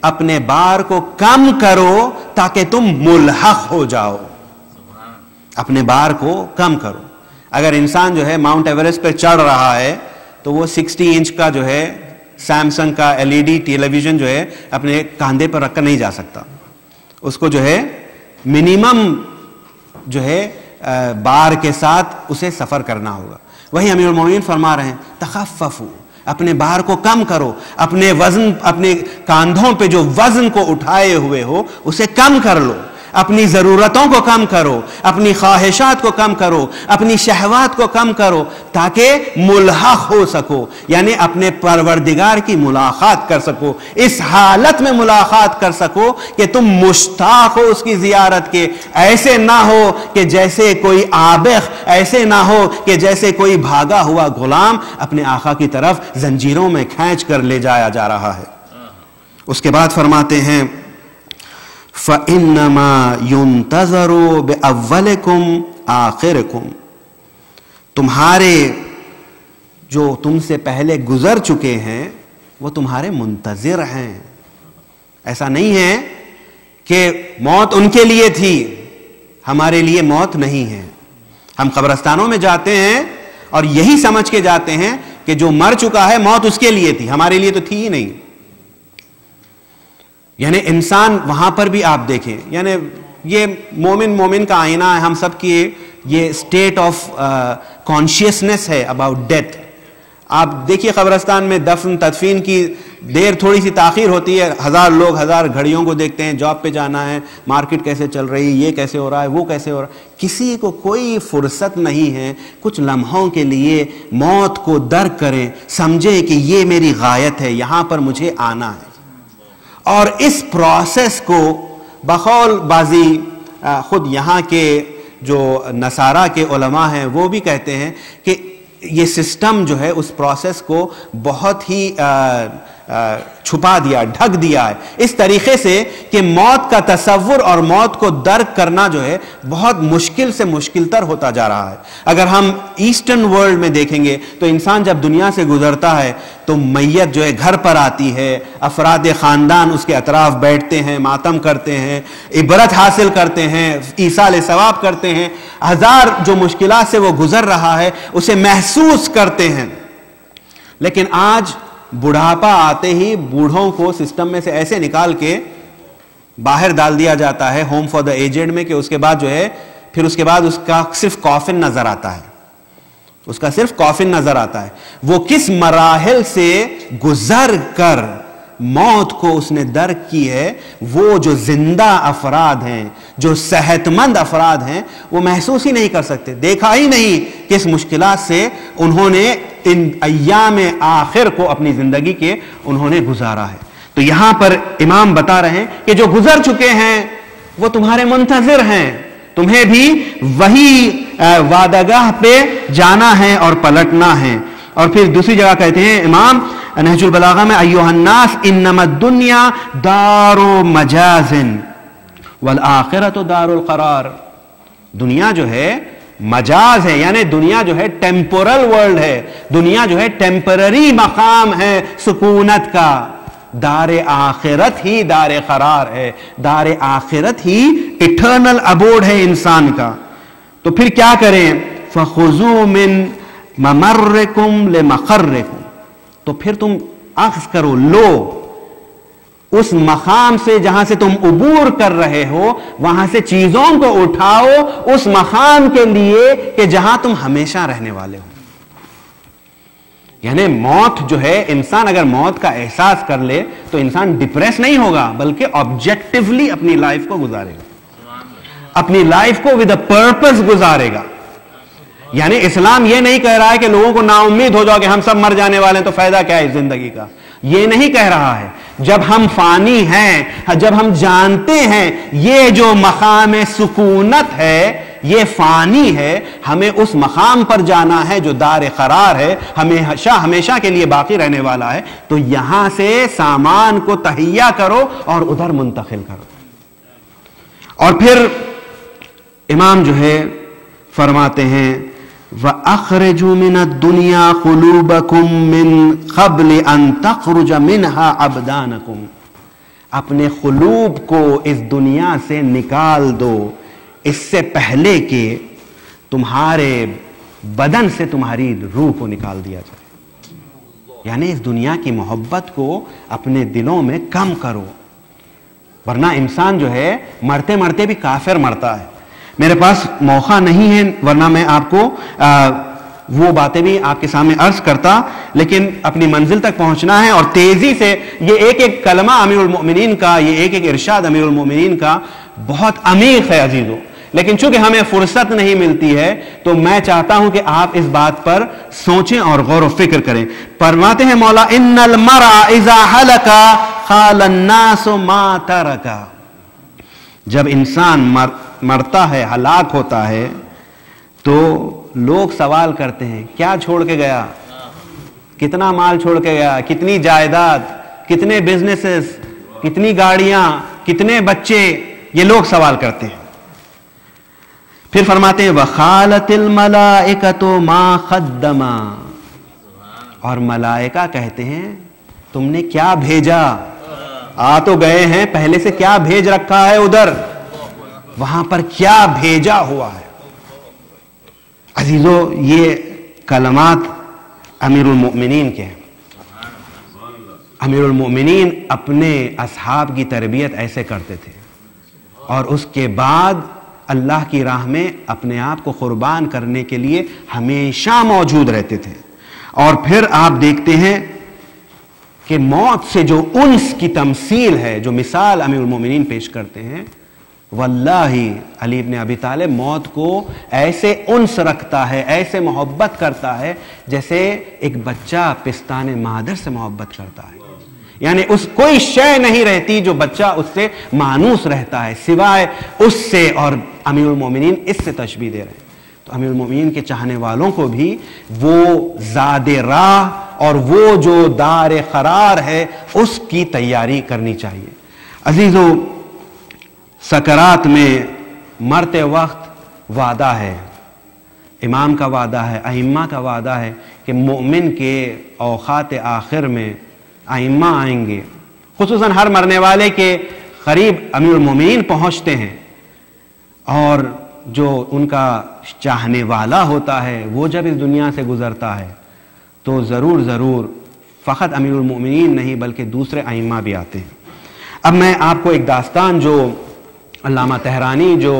اپنے بار کو کم کرو تاکہ تم ملحق ہو جاؤ. اپنے بار کو کم کرو. اگر انسان جو ہے ماؤنٹ ایوریسٹ پہ چڑھ رہا ہے تو وہ 60 انچ کا جو ہے سیمسنگ کا LED ٹیلی ویژن جو ہے اپنے کاندھے پر رکھ کر نہیں جا سکتا. اس کو جو ہے منیمم جو ہے بار کے ساتھ اسے سفر کرنا ہوگا. وہی امیر المومنین فرما رہے ہیں تخففوا، اپنے بار کو کم کرو، اپنے وزن، اپنے کاندھوں پہ جو وزن کو اٹھائے ہوئے ہو اسے کم کر لو، اپنی ضرورتوں کو کم کرو، اپنی خواہشات کو کم کرو، اپنی شہوات کو کم کرو تاکہ ملحق ہو سکو، یعنی اپنے پروردگار کی ملاقات کر سکو. اس حالت میں ملاقات کر سکو کہ تم مشتاق ہو اس کی زیارت کے. ایسے نہ ہو کہ جیسے کوئی عابق، ایسے نہ ہو کہ جیسے کوئی بھاگا ہوا غلام اپنے آقا کی طرف زنجیروں میں کھینچ کر لے جایا جا رہا ہے. اس کے بعد فرماتے ہیں فَإِنَّمَا يُنْتَظَرُ بِأَوَّلِكُمْ آخِرِكُمْ، تمہارے جو تم سے پہلے گزر چکے ہیں وہ تمہارے منتظر ہیں. ایسا نہیں ہے کہ موت ان کے لیے تھی، ہمارے لیے موت نہیں ہے. ہم قبرستانوں میں جاتے ہیں اور یہی سمجھ کے جاتے ہیں کہ جو مر چکا ہے موت اس کے لیے تھی، ہمارے لیے تو تھی ہی نہیں. یعنی انسان وہاں پر بھی آپ دیکھیں، یعنی یہ مومن کا آئینہ ہے. ہم سب کی یہ اسٹیٹ آف کانشیسنس ہے اباؤٹ ڈیتھ. آپ دیکھیے قبرستان میں دفن تدفین کی دیر تھوڑی سی تاخیر ہوتی ہے، 1000 لوگ 1000 گھڑیوں کو دیکھتے ہیں، جاب پہ جانا ہے، مارکیٹ کیسے چل رہی ہے، یہ کیسے ہو رہا ہے، وہ کیسے ہو رہا ہے. کسی کو کوئی فرصت نہیں ہے کچھ لمحوں کے لیے موت کو درک کریں، سمجھے کہ یہ میری غایت ہے، یہاں پر مجھے آنا ہے. اور اس پروسیس کو بقول بازی خود یہاں کے جو نصارہ کے علماء ہیں وہ بھی کہتے ہیں کہ یہ سسٹم جو ہے اس پروسیس کو بہت ہی چھپا دیا، ڈھک دیا ہے اس طریقے سے کہ موت کا تصور اور موت کو درک کرنا جو ہے بہت مشکل سے مشکل تر ہوتا جا رہا ہے. اگر ہم ایسٹرن ورلڈ میں دیکھیں گے تو انسان جب دنیا سے گزرتا ہے تو میت جو ہے گھر پر آتی ہے، افراد خاندان اس کے اطراف بیٹھتے ہیں، ماتم کرتے ہیں، عبرت حاصل کرتے ہیں، ایصال ثواب کرتے ہیں، 1000 جو مشکلات سے وہ گزر رہا ہے اسے محسوس کرتے ہیں. لیکن آج بڑھاپا آتے ہی بوڑھوں کو سسٹم میں سے ایسے نکال کے باہر ڈال دیا جاتا ہے ہوم فار دا ایجڈ میں کہ اس کے بعد جو ہے پھر اس کے بعد اس کا صرف کافن نظر آتا ہے، اس کا صرف کافن نظر آتا ہے. وہ کس مراحل سے گزر کر موت کو اس نے درک کی ہے، وہ جو زندہ افراد ہیں، جو صحت مند افراد ہیں، وہ محسوس ہی نہیں کر سکتے، دیکھا ہی نہیں کس مشکلات سے انہوں نے ان ایام آخر کو اپنی زندگی کے انہوں نے گزارا ہے. تو یہاں پر امام بتا رہے ہیں کہ جو گزر چکے ہیں وہ تمہارے منتظر ہیں، تمہیں بھی وہی وعدگاہ پہ جانا ہے اور پلٹنا ہے. اور پھر دوسری جگہ کہتے ہیں امام نہج البلاغہ میں ایھا الناس انما الدنیا دار مجاز والآخرۃ دار القرار. دنیا جو ہے مجاز ہے، یعنی دنیا جو ہے ٹیمپورل ورلڈ ہے، دنیا جو ہے ٹیمپرری مقام ہے سکونت کا. دار آخرت ہی دار قرار ہے، دار آخرت ہی ایٹرنل ابوڈ ہے انسان کا. تو پھر کیا کریں؟ فخذوا من ممرکم لمقرکم، تو پھر تم اخذ کرو، لو اس مقام سے جہاں سے تم عبور کر رہے ہو، وہاں سے چیزوں کو اٹھاؤ اس مقام کے لیے کہ جہاں تم ہمیشہ رہنے والے ہو. یعنی موت جو ہے، انسان اگر موت کا احساس کر لے تو انسان ڈپریس نہیں ہوگا بلکہ آبجیکٹیولی اپنی لائف کو گزارے گا، اپنی لائف کو ود اے پرپس گزارے گا. یعنی اسلام یہ نہیں کہہ رہا ہے کہ لوگوں کو نا امید ہو جاؤ کہ ہم سب مر جانے والے ہیں تو فائدہ کیا ہے اس زندگی کا، یہ نہیں کہہ رہا ہے. جب ہم فانی ہیں، جب ہم جانتے ہیں یہ جو مقام سکونت ہے یہ فانی ہے، ہمیں اس مقام پر جانا ہے جو دار قرار ہے، ہمیشہ کے لیے باقی رہنے والا ہے، تو یہاں سے سامان کو تہیا کرو اور ادھر منتقل کرو. اور پھر امام جو ہے فرماتے ہیں وَأَخْرِجُوا مِنَ الدُّنْيَا قُلُوبَكُمْ مِنْ قَبْلِ أَنْ تَخْرُجَ مِنْهَا أَبْدَانَكُمْ، اپنے قلوب کو اس دنیا سے نکال دو اس سے پہلے کہ تمہارے بدن سے تمہاری روح کو نکال دیا جائے. یعنی اس دنیا کی محبت کو اپنے دلوں میں کم کرو، ورنہ انسان جو ہے مرتے مرتے بھی کافر مرتا ہے. میرے پاس موقع نہیں ہے ورنہ میں آپ کو وہ باتیں بھی آپ کے سامنے عرض کرتا، لیکن اپنی منزل تک پہنچنا ہے اور تیزی سے یہ ایک ایک کلمہ امیر المؤمنین کا، یہ ایک ایک ارشاد امیر المؤمنین کا بہت عمیق ہے عزیزو، لیکن چونکہ ہمیں فرصت نہیں ملتی ہے تو میں چاہتا ہوں کہ آپ اس بات پر سوچیں اور غور و فکر کریں. فرماتے ہیں مولا ان المرء اذا ہلک قال الناس ما ترک، جب انسان مرتا ہے، ہلاک ہوتا ہے تو لوگ سوال کرتے ہیں کیا چھوڑ کے گیا، کتنا مال چھوڑ کے گیا، کتنی جائیداد، کتنے بزنسز، کتنی گاڑیاں، کتنے بچے، یہ لوگ سوال کرتے ہیں. پھر فرماتے ہیں وَخَالَتِ الْمَلَائِكَةُ مَا قَدَّمَا، اور ملائکہ کہتے ہیں تم نے کیا بھیجا، آ تو گئے ہیں پہلے سے کیا بھیج رکھا ہے ادھر، وہاں پر کیا بھیجا ہوا ہے. عزیزو یہ کلمات امیر المؤمنین کے ہیں. امیر المؤمنین اپنے اصحاب کی تربیت ایسے کرتے تھے اور اس کے بعد اللہ کی راہ میں اپنے آپ کو قربان کرنے کے لیے ہمیشہ موجود رہتے تھے. اور پھر آپ دیکھتے ہیں کہ موت سے جو انس کی تمثیل ہے، جو مثال امیر المؤمنین پیش کرتے ہیں، واللہ علی ابن ابی طالب موت کو ایسے انس رکھتا ہے، ایسے محبت کرتا ہے جیسے ایک بچہ پستان مادر سے محبت کرتا ہے. یعنی اس کوئی شے نہیں رہتی جو بچہ اس سے مانوس رہتا ہے سوائے اس سے، اور امیر المومنین اس سے تشبیہ دے رہے ہیں. تو امیر المومنین کے چاہنے والوں کو بھی وہ زاد راہ اور وہ جو دار قرار ہے اس کی تیاری کرنی چاہیے. عزیزو سکرات میں مرتے وقت وعدہ ہے، امام کا وعدہ ہے، ائمہ کا وعدہ ہے کہ مومن کے اوقات آخر میں ائمہ آئیں گے، خصوصاً ہر مرنے والے کے قریب امیر المومنین پہنچتے ہیں، اور جو ان کا چاہنے والا ہوتا ہے وہ جب اس دنیا سے گزرتا ہے تو ضرور فقط امیر المومنین نہیں بلکہ دوسرے ائمہ بھی آتے ہیں. اب میں آپ کو ایک داستان جو علامہ طحرانی، جو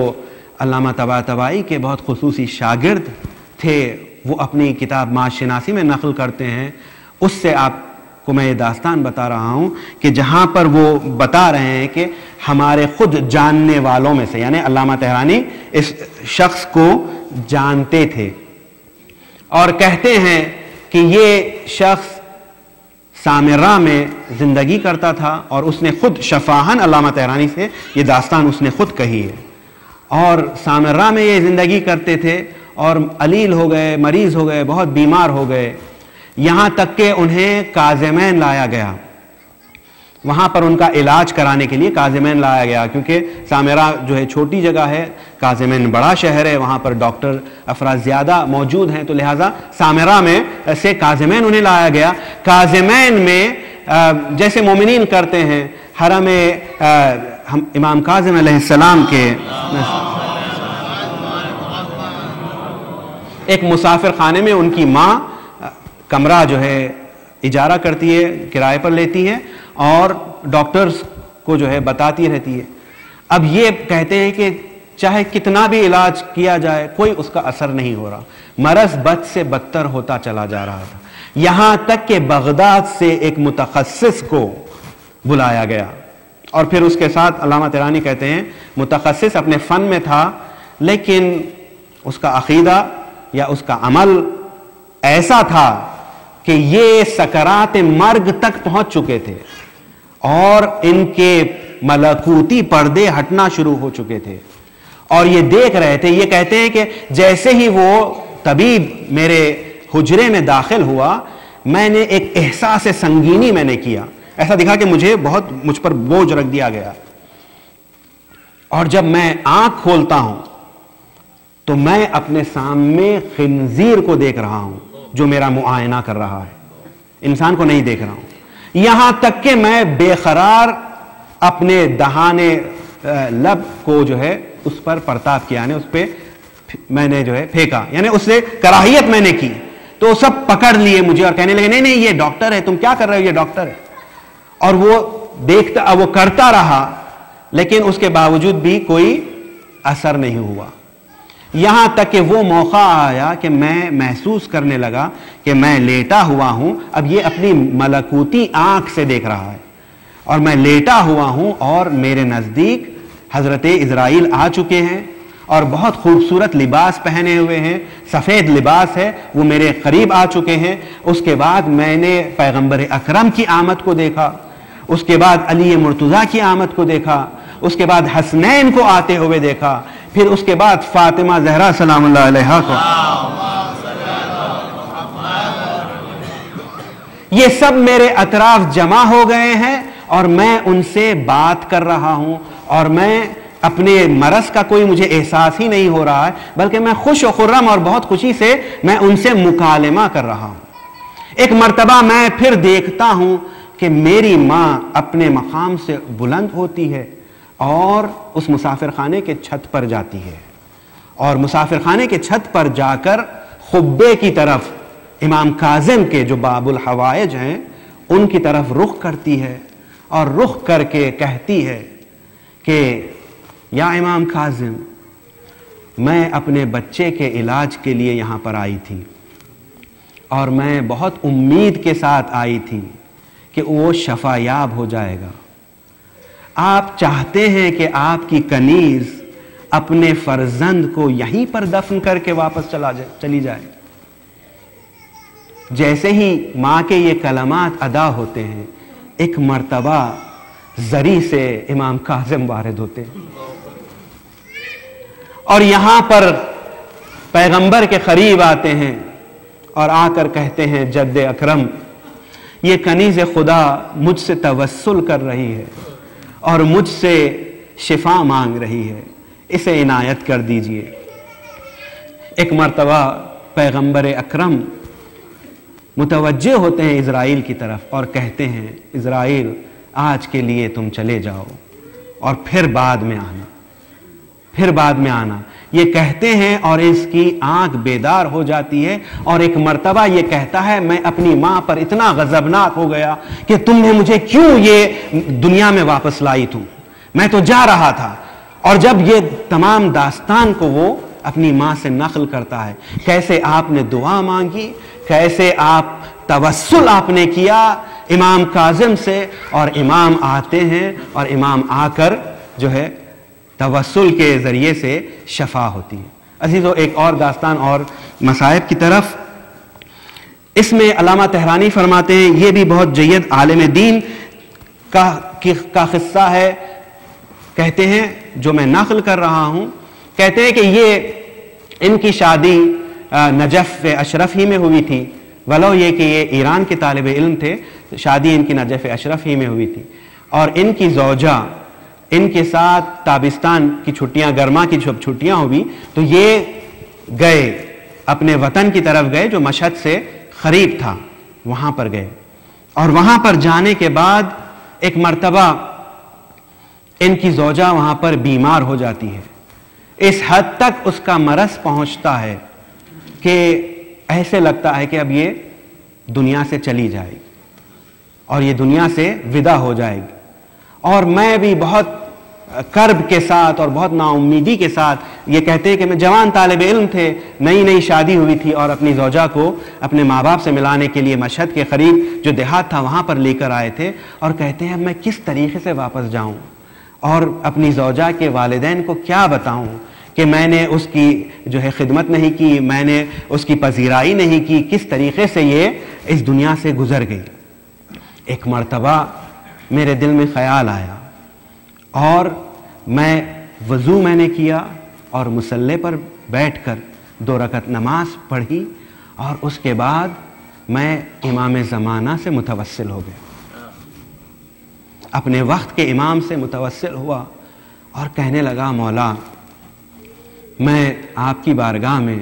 علامہ طباطبائی کے بہت خصوصی شاگرد تھے، وہ اپنی کتاب معاش شناسی میں نقل کرتے ہیں، اس سے آپ کو میں یہ داستان بتا رہا ہوں کہ جہاں پر وہ بتا رہے ہیں کہ ہمارے خود جاننے والوں میں سے، یعنی علامہ طحرانی اس شخص کو جانتے تھے اور کہتے ہیں کہ یہ شخص سامرہ میں زندگی کرتا تھا، اور اس نے خود شفاہن علامہ طحرانی سے یہ داستان اس نے خود کہی ہے. اور سامرہ میں یہ زندگی کرتے تھے اور علیل ہو گئے، مریض ہو گئے، بہت بیمار ہو گئے، یہاں تک کہ انہیں کاظمین لایا گیا. وہاں پر ان کا علاج کرانے کے لیے کاظمین لایا گیا، کیونکہ سامرہ جو ہے چھوٹی جگہ ہے، کاظمین بڑا شہر ہے، وہاں پر ڈاکٹر افراد زیادہ موجود ہیں، تو لہٰذا سامرہ میں سے کاظمین انہیں لایا گیا. کاظمین میں جیسے مومنین کرتے ہیں، حرم امام کاظم علیہ السلام کے ایک مسافر خانے میں ان کی ماں کمرہ جو ہے اجارہ کرتی ہے، کرائے پر لیتی ہے اور ڈاکٹرز کو جو ہے بتاتی رہتی ہے. اب یہ کہتے ہیں کہ چاہے کتنا بھی علاج کیا جائے کوئی اس کا اثر نہیں ہو رہا، مرض بد سے بدتر ہوتا چلا جا رہا تھا، یہاں تک کہ بغداد سے ایک متخصص کو بلایا گیا. اور پھر اس کے ساتھ علامہ طحرانی کہتے ہیں متخصص اپنے فن میں تھا، لیکن اس کا عقیدہ یا اس کا عمل ایسا تھا کہ یہ سکرات مرگ تک پہنچ چکے تھے اور ان کے ملکوتی پردے ہٹنا شروع ہو چکے تھے، اور یہ دیکھ رہے تھے. یہ کہتے ہیں کہ جیسے ہی وہ طبیب میرے حجرے میں داخل ہوا، میں نے ایک احساس سنگینی میں نے کیا، ایسا دکھا کہ مجھ پر بوجھ رکھ دیا گیا، اور جب میں آنکھ کھولتا ہوں تو میں اپنے سامنے خنزیر کو دیکھ رہا ہوں جو میرا معائنہ کر رہا ہے، انسان کو نہیں دیکھ رہا ہوں. یہاں تک کہ میں بے قرار اپنے دہانے لب کو جو ہے اس پر پرتاب کیا، یعنی اس پہ میں نے جو ہے پھینکا، یعنی اس سے کراہیت میں نے کی. تو سب پکڑ لیے مجھے اور کہنے لگے نہیں نہیں یہ ڈاکٹر ہے، تم کیا کر رہے ہو، یہ ڈاکٹر ہے. اور وہ کرتا رہا، لیکن اس کے باوجود بھی کوئی اثر نہیں ہوا. یہاں تک کہ وہ موقع آیا کہ میں محسوس کرنے لگا کہ میں لیٹا ہوا ہوں. اب یہ اپنی ملکوتی آنکھ سے دیکھ رہا ہے، اور میں لیٹا ہوا ہوں اور میرے نزدیک حضرت اسرائیل آ چکے ہیں اور بہت خوبصورت لباس پہنے ہوئے ہیں، سفید لباس ہے، وہ میرے قریب آ چکے ہیں. اس کے بعد میں نے پیغمبر اکرم کی آمد کو دیکھا، اس کے بعد علی مرتضیٰ کی آمد کو دیکھا، اس کے بعد حسنین کو آتے ہوئے دیکھا، پھر اس کے بعد فاطمہ زہرا سلام اللہ علیہا کو. یہ سب میرے اطراف جمع ہو گئے ہیں اور میں ان سے بات کر رہا ہوں، اور میں اپنے مرض کا کوئی مجھے احساس ہی نہیں ہو رہا ہے، بلکہ میں خوش و خرم اور بہت خوشی سے میں ان سے مکالمہ کر رہا ہوں. ایک مرتبہ میں پھر دیکھتا ہوں کہ میری ماں اپنے مقام سے بلند ہوتی ہے اور اس مسافر خانے کے چھت پر جاتی ہے، اور مسافر خانے کے چھت پر جا کر خبے کی طرف امام کاظم کے جو باب الحوائج ہیں ان کی طرف رخ کرتی ہے، اور رخ کر کے کہتی ہے کہ یا امام کاظم، میں اپنے بچے کے علاج کے لیے یہاں پر آئی تھی، اور میں بہت امید کے ساتھ آئی تھی کہ وہ شفا یاب ہو جائے گا. آپ چاہتے ہیں کہ آپ کی کنیز اپنے فرزند کو یہیں پر دفن کر کے واپس چلی جائے. جیسے ہی ماں کے یہ کلمات ادا ہوتے ہیں، ایک مرتبہ زری سے امام کاظم وارد ہوتے ہیں، اور یہاں پر پیغمبر کے قریب آتے ہیں اور آ کر کہتے ہیں جد اکرم، یہ کنیز خدا مجھ سے توسل کر رہی ہے اور مجھ سے شفا مانگ رہی ہے، اسے عنایت کر دیجئے. ایک مرتبہ پیغمبر اکرم متوجہ ہوتے ہیں اسرائیل کی طرف اور کہتے ہیں اسرائیل آج کے لیے تم چلے جاؤ اور پھر بعد میں آنا. یہ کہتے ہیں اور اس کی آنکھ بیدار ہو جاتی ہے، اور ایک مرتبہ یہ کہتا ہے میں اپنی ماں پر اتنا غضبناک ہو گیا کہ تم نے مجھے کیوں یہ دنیا میں واپس لائی تھی، میں تو جا رہا تھا. اور جب یہ تمام داستان کو وہ اپنی ماں سے نقل کرتا ہے، کیسے آپ نے دعا مانگی، کیسے آپ توسل آپ نے کیا امام کاظم سے، اور امام آتے ہیں اور امام آ کر جو ہے توسل کے ذریعے سے شفا ہوتی ہے. عزیزو، ایک اور داستان اور مصائب کی طرف، اس میں علامہ طحرانی فرماتے ہیں، یہ بھی بہت جید عالم دین کا قصہ ہے. کہتے ہیں جو میں نقل کر رہا ہوں، کہتے ہیں کہ یہ ان کی شادی نجف اشرف ہی میں ہوئی تھی، ولو یہ کہ یہ ایران کے طالب علم تھے، شادی ان کی نجف اشرف ہی میں ہوئی تھی. اور ان کی زوجہ ان کے ساتھ تابستان کی چھٹیاں، گرما کی جب چھٹیاں ہوئی تو یہ گئے اپنے وطن کی طرف گئے جو مشہد سے قریب تھا، وہاں پر گئے. اور وہاں پر جانے کے بعد ایک مرتبہ ان کی زوجہ وہاں پر بیمار ہو جاتی ہے، اس حد تک اس کا مرض پہنچتا ہے کہ ایسے لگتا ہے کہ اب یہ دنیا سے چلی جائے گی اور یہ دنیا سے ودا ہو جائے گی. اور میں بھی بہت کرب کے ساتھ اور بہت نا امیدی کے ساتھ، یہ کہتے ہیں کہ میں جوان طالب علم تھے، نئی شادی ہوئی تھی، اور اپنی زوجہ کو اپنے ماں باپ سے ملانے کے لیے مشہد کے قریب جو دیہات تھا وہاں پر لے کر آئے تھے، اور کہتے ہیں اب میں کس طریقے سے واپس جاؤں اور اپنی زوجہ کے والدین کو کیا بتاؤں کہ میں نے اس کی جو ہے خدمت نہیں کی، میں نے اس کی پذیرائی نہیں کی، کس طریقے سے یہ اس دنیا سے گزر گئی. ایک مرتبہ میرے دل میں خیال آیا اور میں نے کیا اور مصلی پر بیٹھ کر 2 رکعت نماز پڑھی، اور اس کے بعد میں امام زمانہ سے متوسل ہو گیا، اپنے وقت کے امام سے متوسل ہوا اور کہنے لگا مولا میں آپ کی بارگاہ میں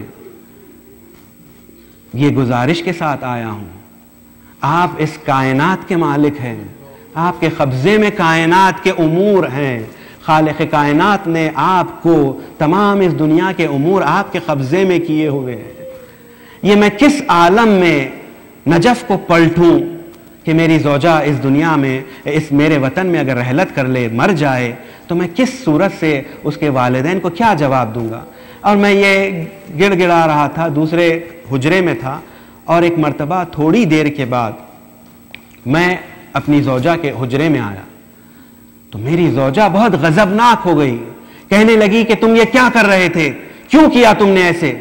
یہ گزارش کے ساتھ آیا ہوں، آپ اس کائنات کے مالک ہیں، آپ کے قبضے میں کائنات کے امور ہیں، خالق کائنات نے آپ کو تمام اس دنیا کے امور آپ کے قبضے میں کیے ہوئے ہیں۔ یہ میں کس عالم میں نجف کو پلٹوں کہ میری زوجہ اس دنیا میں، اس میرے وطن میں اگر رحلت کر لے، مر جائے، تو میں کس صورت سے اس کے والدین کو کیا جواب دوں گا؟ اور میں یہ گڑ گڑا رہا تھا، دوسرے حجرے میں تھا، اور ایک مرتبہ تھوڑی دیر کے بعد میں اپنی زوجہ کے حجرے میں آیا تو میری زوجہ بہت غضبناک ہو گئی، کہنے لگی کہ تم یہ کیا کر رہے تھے، کیوں کیا تم نے ایسے؟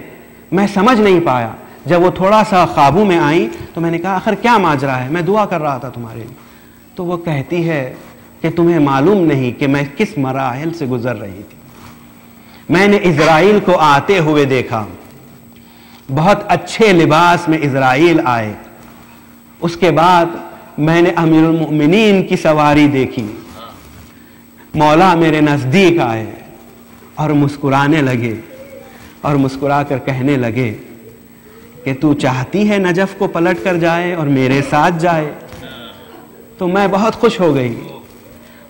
میں سمجھ نہیں پایا۔ جب وہ تھوڑا سا قابو میں آئی تو میں نے کہا آخر کیا ماجرا ہے؟ میں دعا کر رہا تھا تمہارے لیے۔ تو وہ کہتی ہے کہ تمہیں معلوم نہیں کہ میں کس مراحل سے گزر رہی تھی۔ میں نے اسرائیل کو آتے ہوئے دیکھا، بہت اچھے لباس میں اسرائیل آئے، اس کے بعد میں نے امیر المؤمنین کی سواری دیکھی، مولا میرے نزدیک آئے اور مسکرانے لگے اور مسکرا کر کہنے لگے کہ تو چاہتی ہے نجف کو پلٹ کر جائے اور میرے ساتھ جائے؟ تو میں بہت خوش ہو گئی،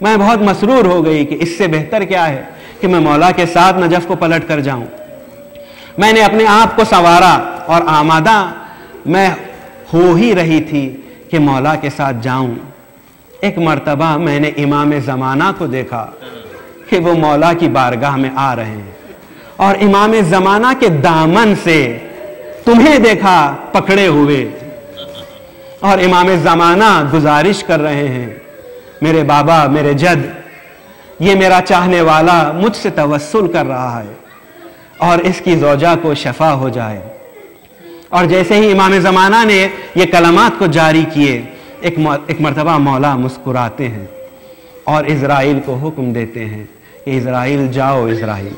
میں بہت مسرور ہو گئی کہ اس سے بہتر کیا ہے کہ میں مولا کے ساتھ نجف کو پلٹ کر جاؤں۔ میں نے اپنے آپ کو سنوارا اور آمادہ میں ہو ہی رہی تھی کہ مولا کے ساتھ جاؤں۔ ایک مرتبہ میں نے امام زمانہ کو دیکھا کہ وہ مولا کی بارگاہ میں آ رہے ہیں، اور امام زمانہ کے دامن سے تمہیں دیکھا پکڑے ہوئے، اور امام زمانہ گزارش کر رہے ہیں، میرے بابا، میرے جد، یہ میرا چاہنے والا مجھ سے توسل کر رہا ہے اور اس کی زوجہ کو شفا ہو جائے۔ اور جیسے ہی امام زمانہ نے یہ کلمات کو جاری کیے، ایک مرتبہ مولا مسکراتے ہیں اور اسرائیل کو حکم دیتے ہیں کہ اسرائیل جاؤ، اسرائیل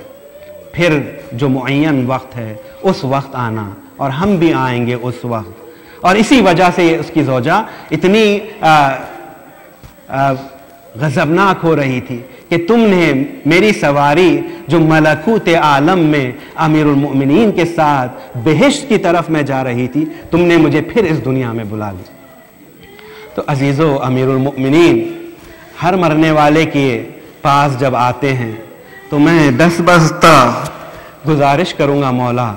پھر جو معین وقت ہے اس وقت آنا، اور ہم بھی آئیں گے اس وقت۔ اور اسی وجہ سے اس کی زوجہ اتنی غضبناک ہو رہی تھی کہ تم نے میری سواری جو ملکوت عالم میں امیر المؤمنین کے ساتھ بہشت کی طرف میں جا رہی تھی، تم نے مجھے پھر اس دنیا میں بلا لی۔ تو عزیزو، امیر المؤمنین ہر مرنے والے کے پاس جب آتے ہیں تو میں دستبستہ گزارش کروں گا، مولا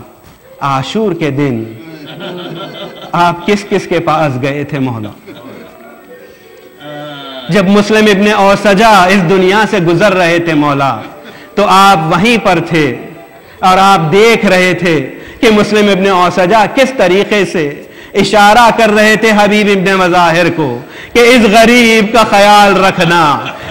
عاشور کے دن آپ کس کس کے پاس گئے تھے مولا؟ جب مسلم ابن اوسجہ اس دنیا سے گزر رہے تھے مولا، تو آپ وہیں پر تھے اور آپ دیکھ رہے تھے کہ مسلم ابن اوسجہ کس طریقے سے اشارہ کر رہے تھے حبیب ابن مظاہر کو کہ اس غریب کا خیال رکھنا،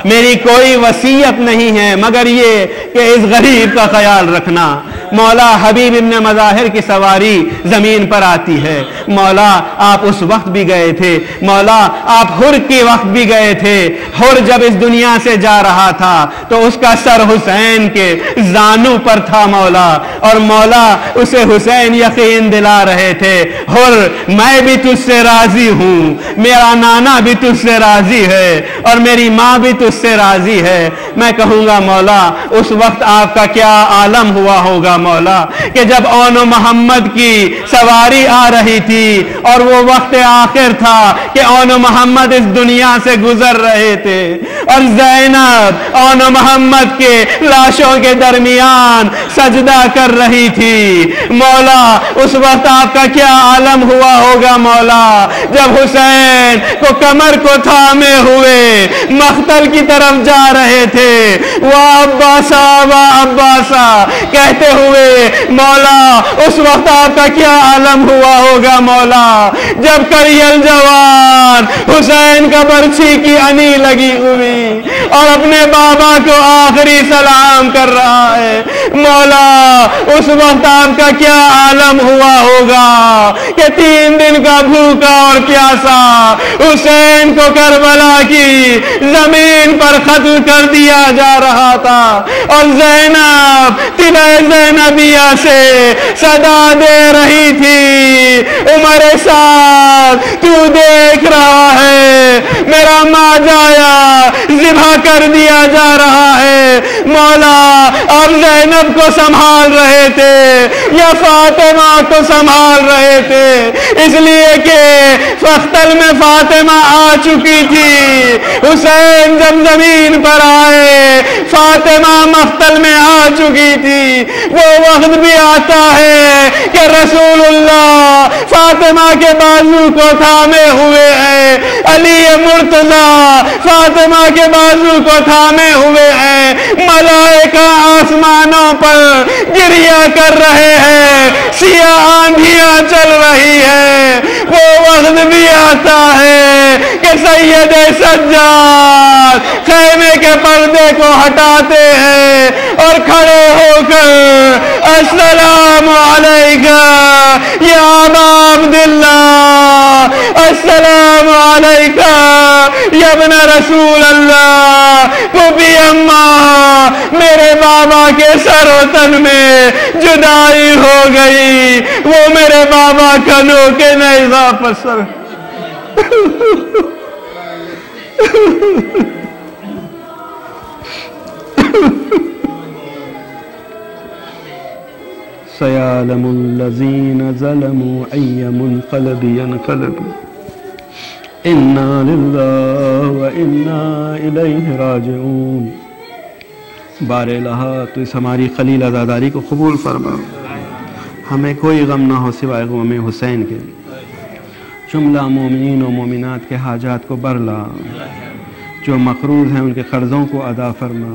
میری کوئی وصیت نہیں ہے مگر یہ کہ اس غریب کا خیال رکھنا۔ مولا حبیب ابن مظاہر کی سواری زمین پر آتی ہے، مولا آپ اس وقت بھی گئے تھے، مولا آپ حر کے وقت بھی گئے تھے۔ حر جب اس دنیا سے جا رہا تھا تو اس کا سر حسین کے زانو پر تھا مولا، اور مولا اسے حسین یقین دلا رہے تھے، حر میں بھی تجھ سے راضی ہوں، میرا نانا بھی تجھ سے راضی ہے اور میری ماں بھی تجھ سے راضی ہے۔ میں کہوں گا مولا اس وقت آپ کا کیا عالم ہوا ہوگا مولا، کہ جب اون و محمد کی سواری آ رہی تھی اور وہ وقت آخر تھا کہ اون و محمد اس دنیا سے گزر رہے تھے، اور زینب اون و محمد کے لاشوں کے درمیان سجدہ کر رہی تھی، مولا اس وقت آپ کا کیا عالم ہوا ہوگا مولا، جب حسین کو کمر کو تھامے ہوئے مقتل کی طرف جا رہے تھے، وہ عباسا و عباسا کہتے ہوئے مولا اس وقت آپ کا کیا عالم ہوا ہوگا مولا، جب کریل جوان حسین کا برچھی کی انی لگی ہوئی اور اپنے بابا کو آخری سلام کر رہا ہے، مولا اس وقت آپ کا کیا عالم ہوا ہوگا کہ 3 دن کا بھوکا اور پیاسا حسین کو کربلا کی زمین پر قتل کر دیا جا رہا تھا، اور زینب طلع زینبیہ سے صدا دے رہی تھی، عمر سعد تو دیکھ رہا ہے میرا ماں جایا ذبح کر دیا جا رہا ہے، مولا اب زینب کو سنبھال رہے تھے یا فاطمہ کو سنبھال رہے تھے، اس لیے کہ فختل میں فاطمہ آ چکی تھی، حسین جب زمین پر آئے فاطمہ مختل میں آ چکی تھی۔ وہ وقت بھی آتا ہے کہ رسول اللہ فاطمہ کے بازو کو تھامے ہوئے ہیں، علی مرتضی فاطمہ کے بازو کو تھامے ہوئے ہیں، ملائکہ آسمانوں پر گریہ کر رہے ہیں، سیاہ آندھیاں چل رہی ہیں۔ وہ وقت بھی آتا ہے کہ سید سجاد خیمے کے پردے کو ہٹاتے ہیں اور کھڑے ہو کر السلام علیکہ یا ابا عبداللہ، السلام علیکہ یا ابن رسول اللہ، پھوپھی اماں میرے بابا کے سر و تن میں جدائی ہو گئی، وہ میرے بابا کنو کے نیزہ پسر سَيَعْلَمُ الَّذِينَ ظَلَمُوا أَيَّ مُنْقَلَبٍ يَنْقَلِبُونَ إِنَّا لِلَّهِ وَإِنَّا إِلَيْهِ راجعون۔ بار الہ تو اس ہماری خلیل عزاداری کو قبول فرما، ہمیں کوئی غم نہ ہو سوائے غم حسین کے، جملہ مومنین و مومنات کے حاجات کو برلا، جو مقروض ہیں ان کے قرضوں کو ادا فرما،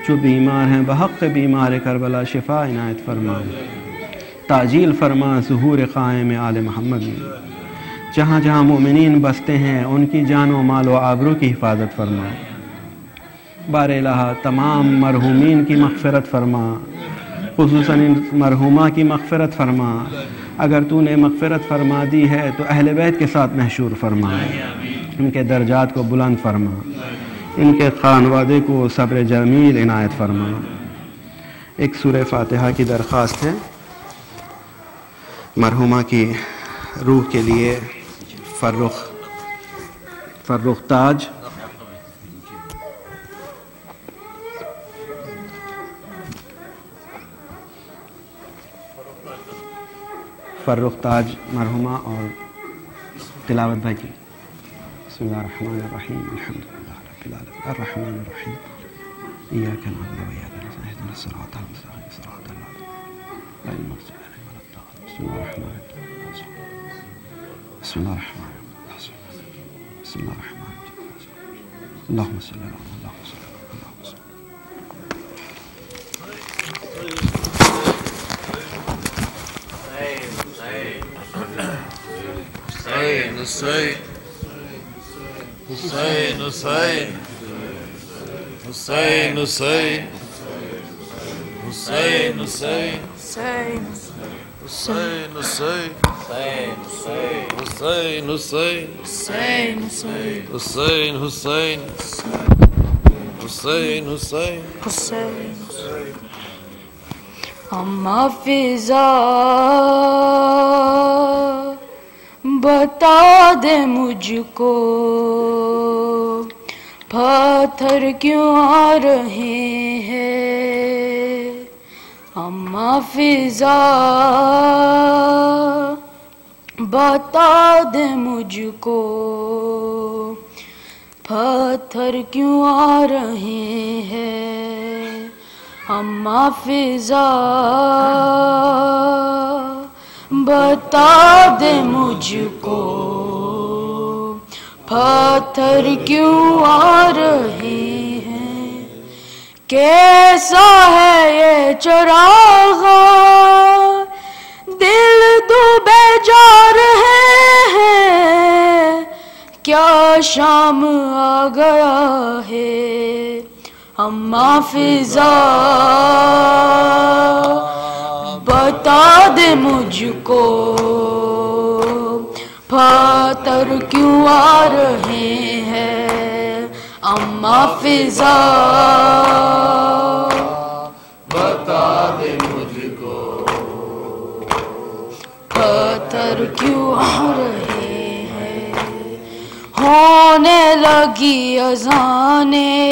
جو بیمار ہیں بحق بیمار کربلا شفا عنایت فرما، تعجیل فرما ظہور قائم آل محمد میں، جہاں جہاں مومنین بستے ہیں ان کی جان و مال و آبرو کی حفاظت فرما۔ بار الہ تمام مرحومین کی مغفرت فرما، خصوصاً مرحومہ کی مغفرت فرما، اگر تو نے مغفرت فرما دی ہے تو اہل بیت کے ساتھ محشور فرما، ان کے درجات کو بلند فرما، ان کے خانوادے کو صبر جمیل عنایت فرما۔ ایک سورہ فاتحہ کی درخواست ہے مرحومہ کی روح کے لیے، فرخ تاج مرحومہ اور تلاوت بھائی کی۔ بسم اللہ الرحمن الرحیم، الحمدللہ رب العالمین الرحمن الرحیم ایاک نعبد و ایاک نستعین اهدنا الصراط المستقیم صراط الذین غیر المغضوب علیہم ولا الضالین۔ بسم اللہ الرحمن الرحیم، بسم اللہ الرحمن الرحیم، بسم اللہ الرحمن الرحیم، اللہم صلی اللہ علیہ اللہم صلی اللہ اللہم صلی حسین حسین حسین حسین حسین حسین حسین حسین حسین حسین حسین حسین حسین حسین اماں فضا بتا دے مجھ کو پتھر کیوں آ رہے ہیں، اماں فضا بتا دے مجھ کو پتھر کیوں آ رہے ہیں، اماں فضا بتا دے مجھ کو پتھر کیوں آ رہے ہیں، کیسا ہے یہ چراغ دل ڈوبے جا رہے ہیں، کیا شام آ گیا ہے، اماں فضا بتا دے مجھ کو پتھر کیوں آ رہے ہیں، اماں فضا بتا دے مجھ کو پتھر کیوں آ رہے ہیں، ہونے لگی اذانیں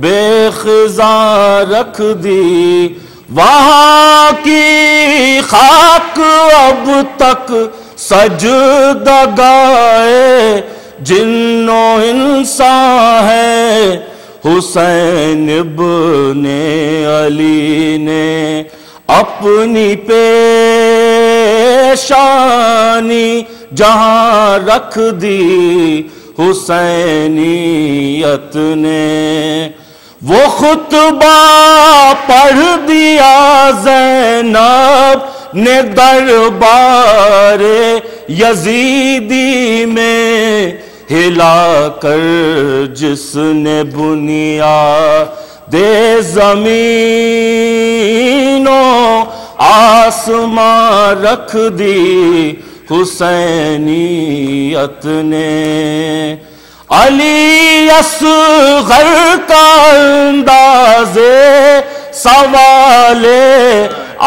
بے خزاں رکھ دی، وہاں کی خاک اب تک سجدہ گائے، جن و انسان ہے حسین ابن علی نے اپنی پیشانی جہاں رکھ دی حسینیت نے۔ وہ خطبہ پڑھ دیا زینب نے دربار یزیدی میں، ہلا کر جس نے بنیاد زمین و آسمان رکھ دی حسینیت نے۔ علی اصغر کا انداز سوال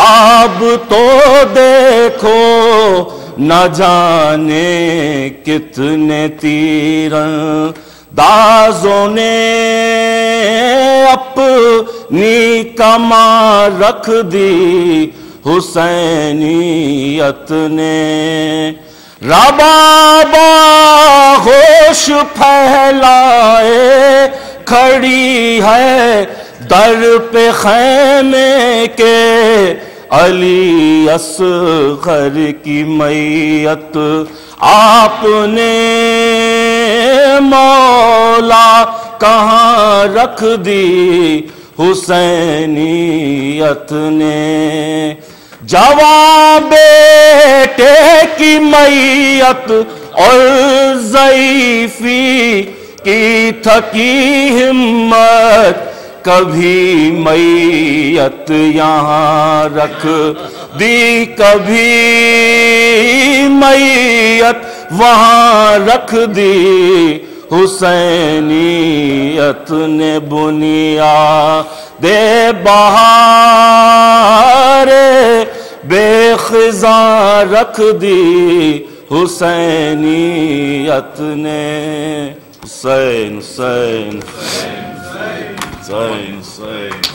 آب تو دیکھو، نہ جانے کتنے تیراندازوں نے اپنی کمان رکھ دی حسینیت نے۔ رباب ہوش پھیلائے کھڑی ہے در پہ خیمے کے، علی اصغر کی میت آپ نے مولا کہاں رکھ دی حسینیت نے۔ جوان بیٹے کی میت اور ضعیفی کی تھکی ہمت، کبھی میت یہاں رکھ دی، کبھی میت وہاں رکھ دی حسینیت نے۔ بنیاد بہار بے خزاں رکھ دی حسینیت نے۔ حسین حسین حسین حسین حسین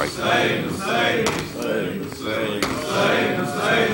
حسین حسین حسین حسین حسین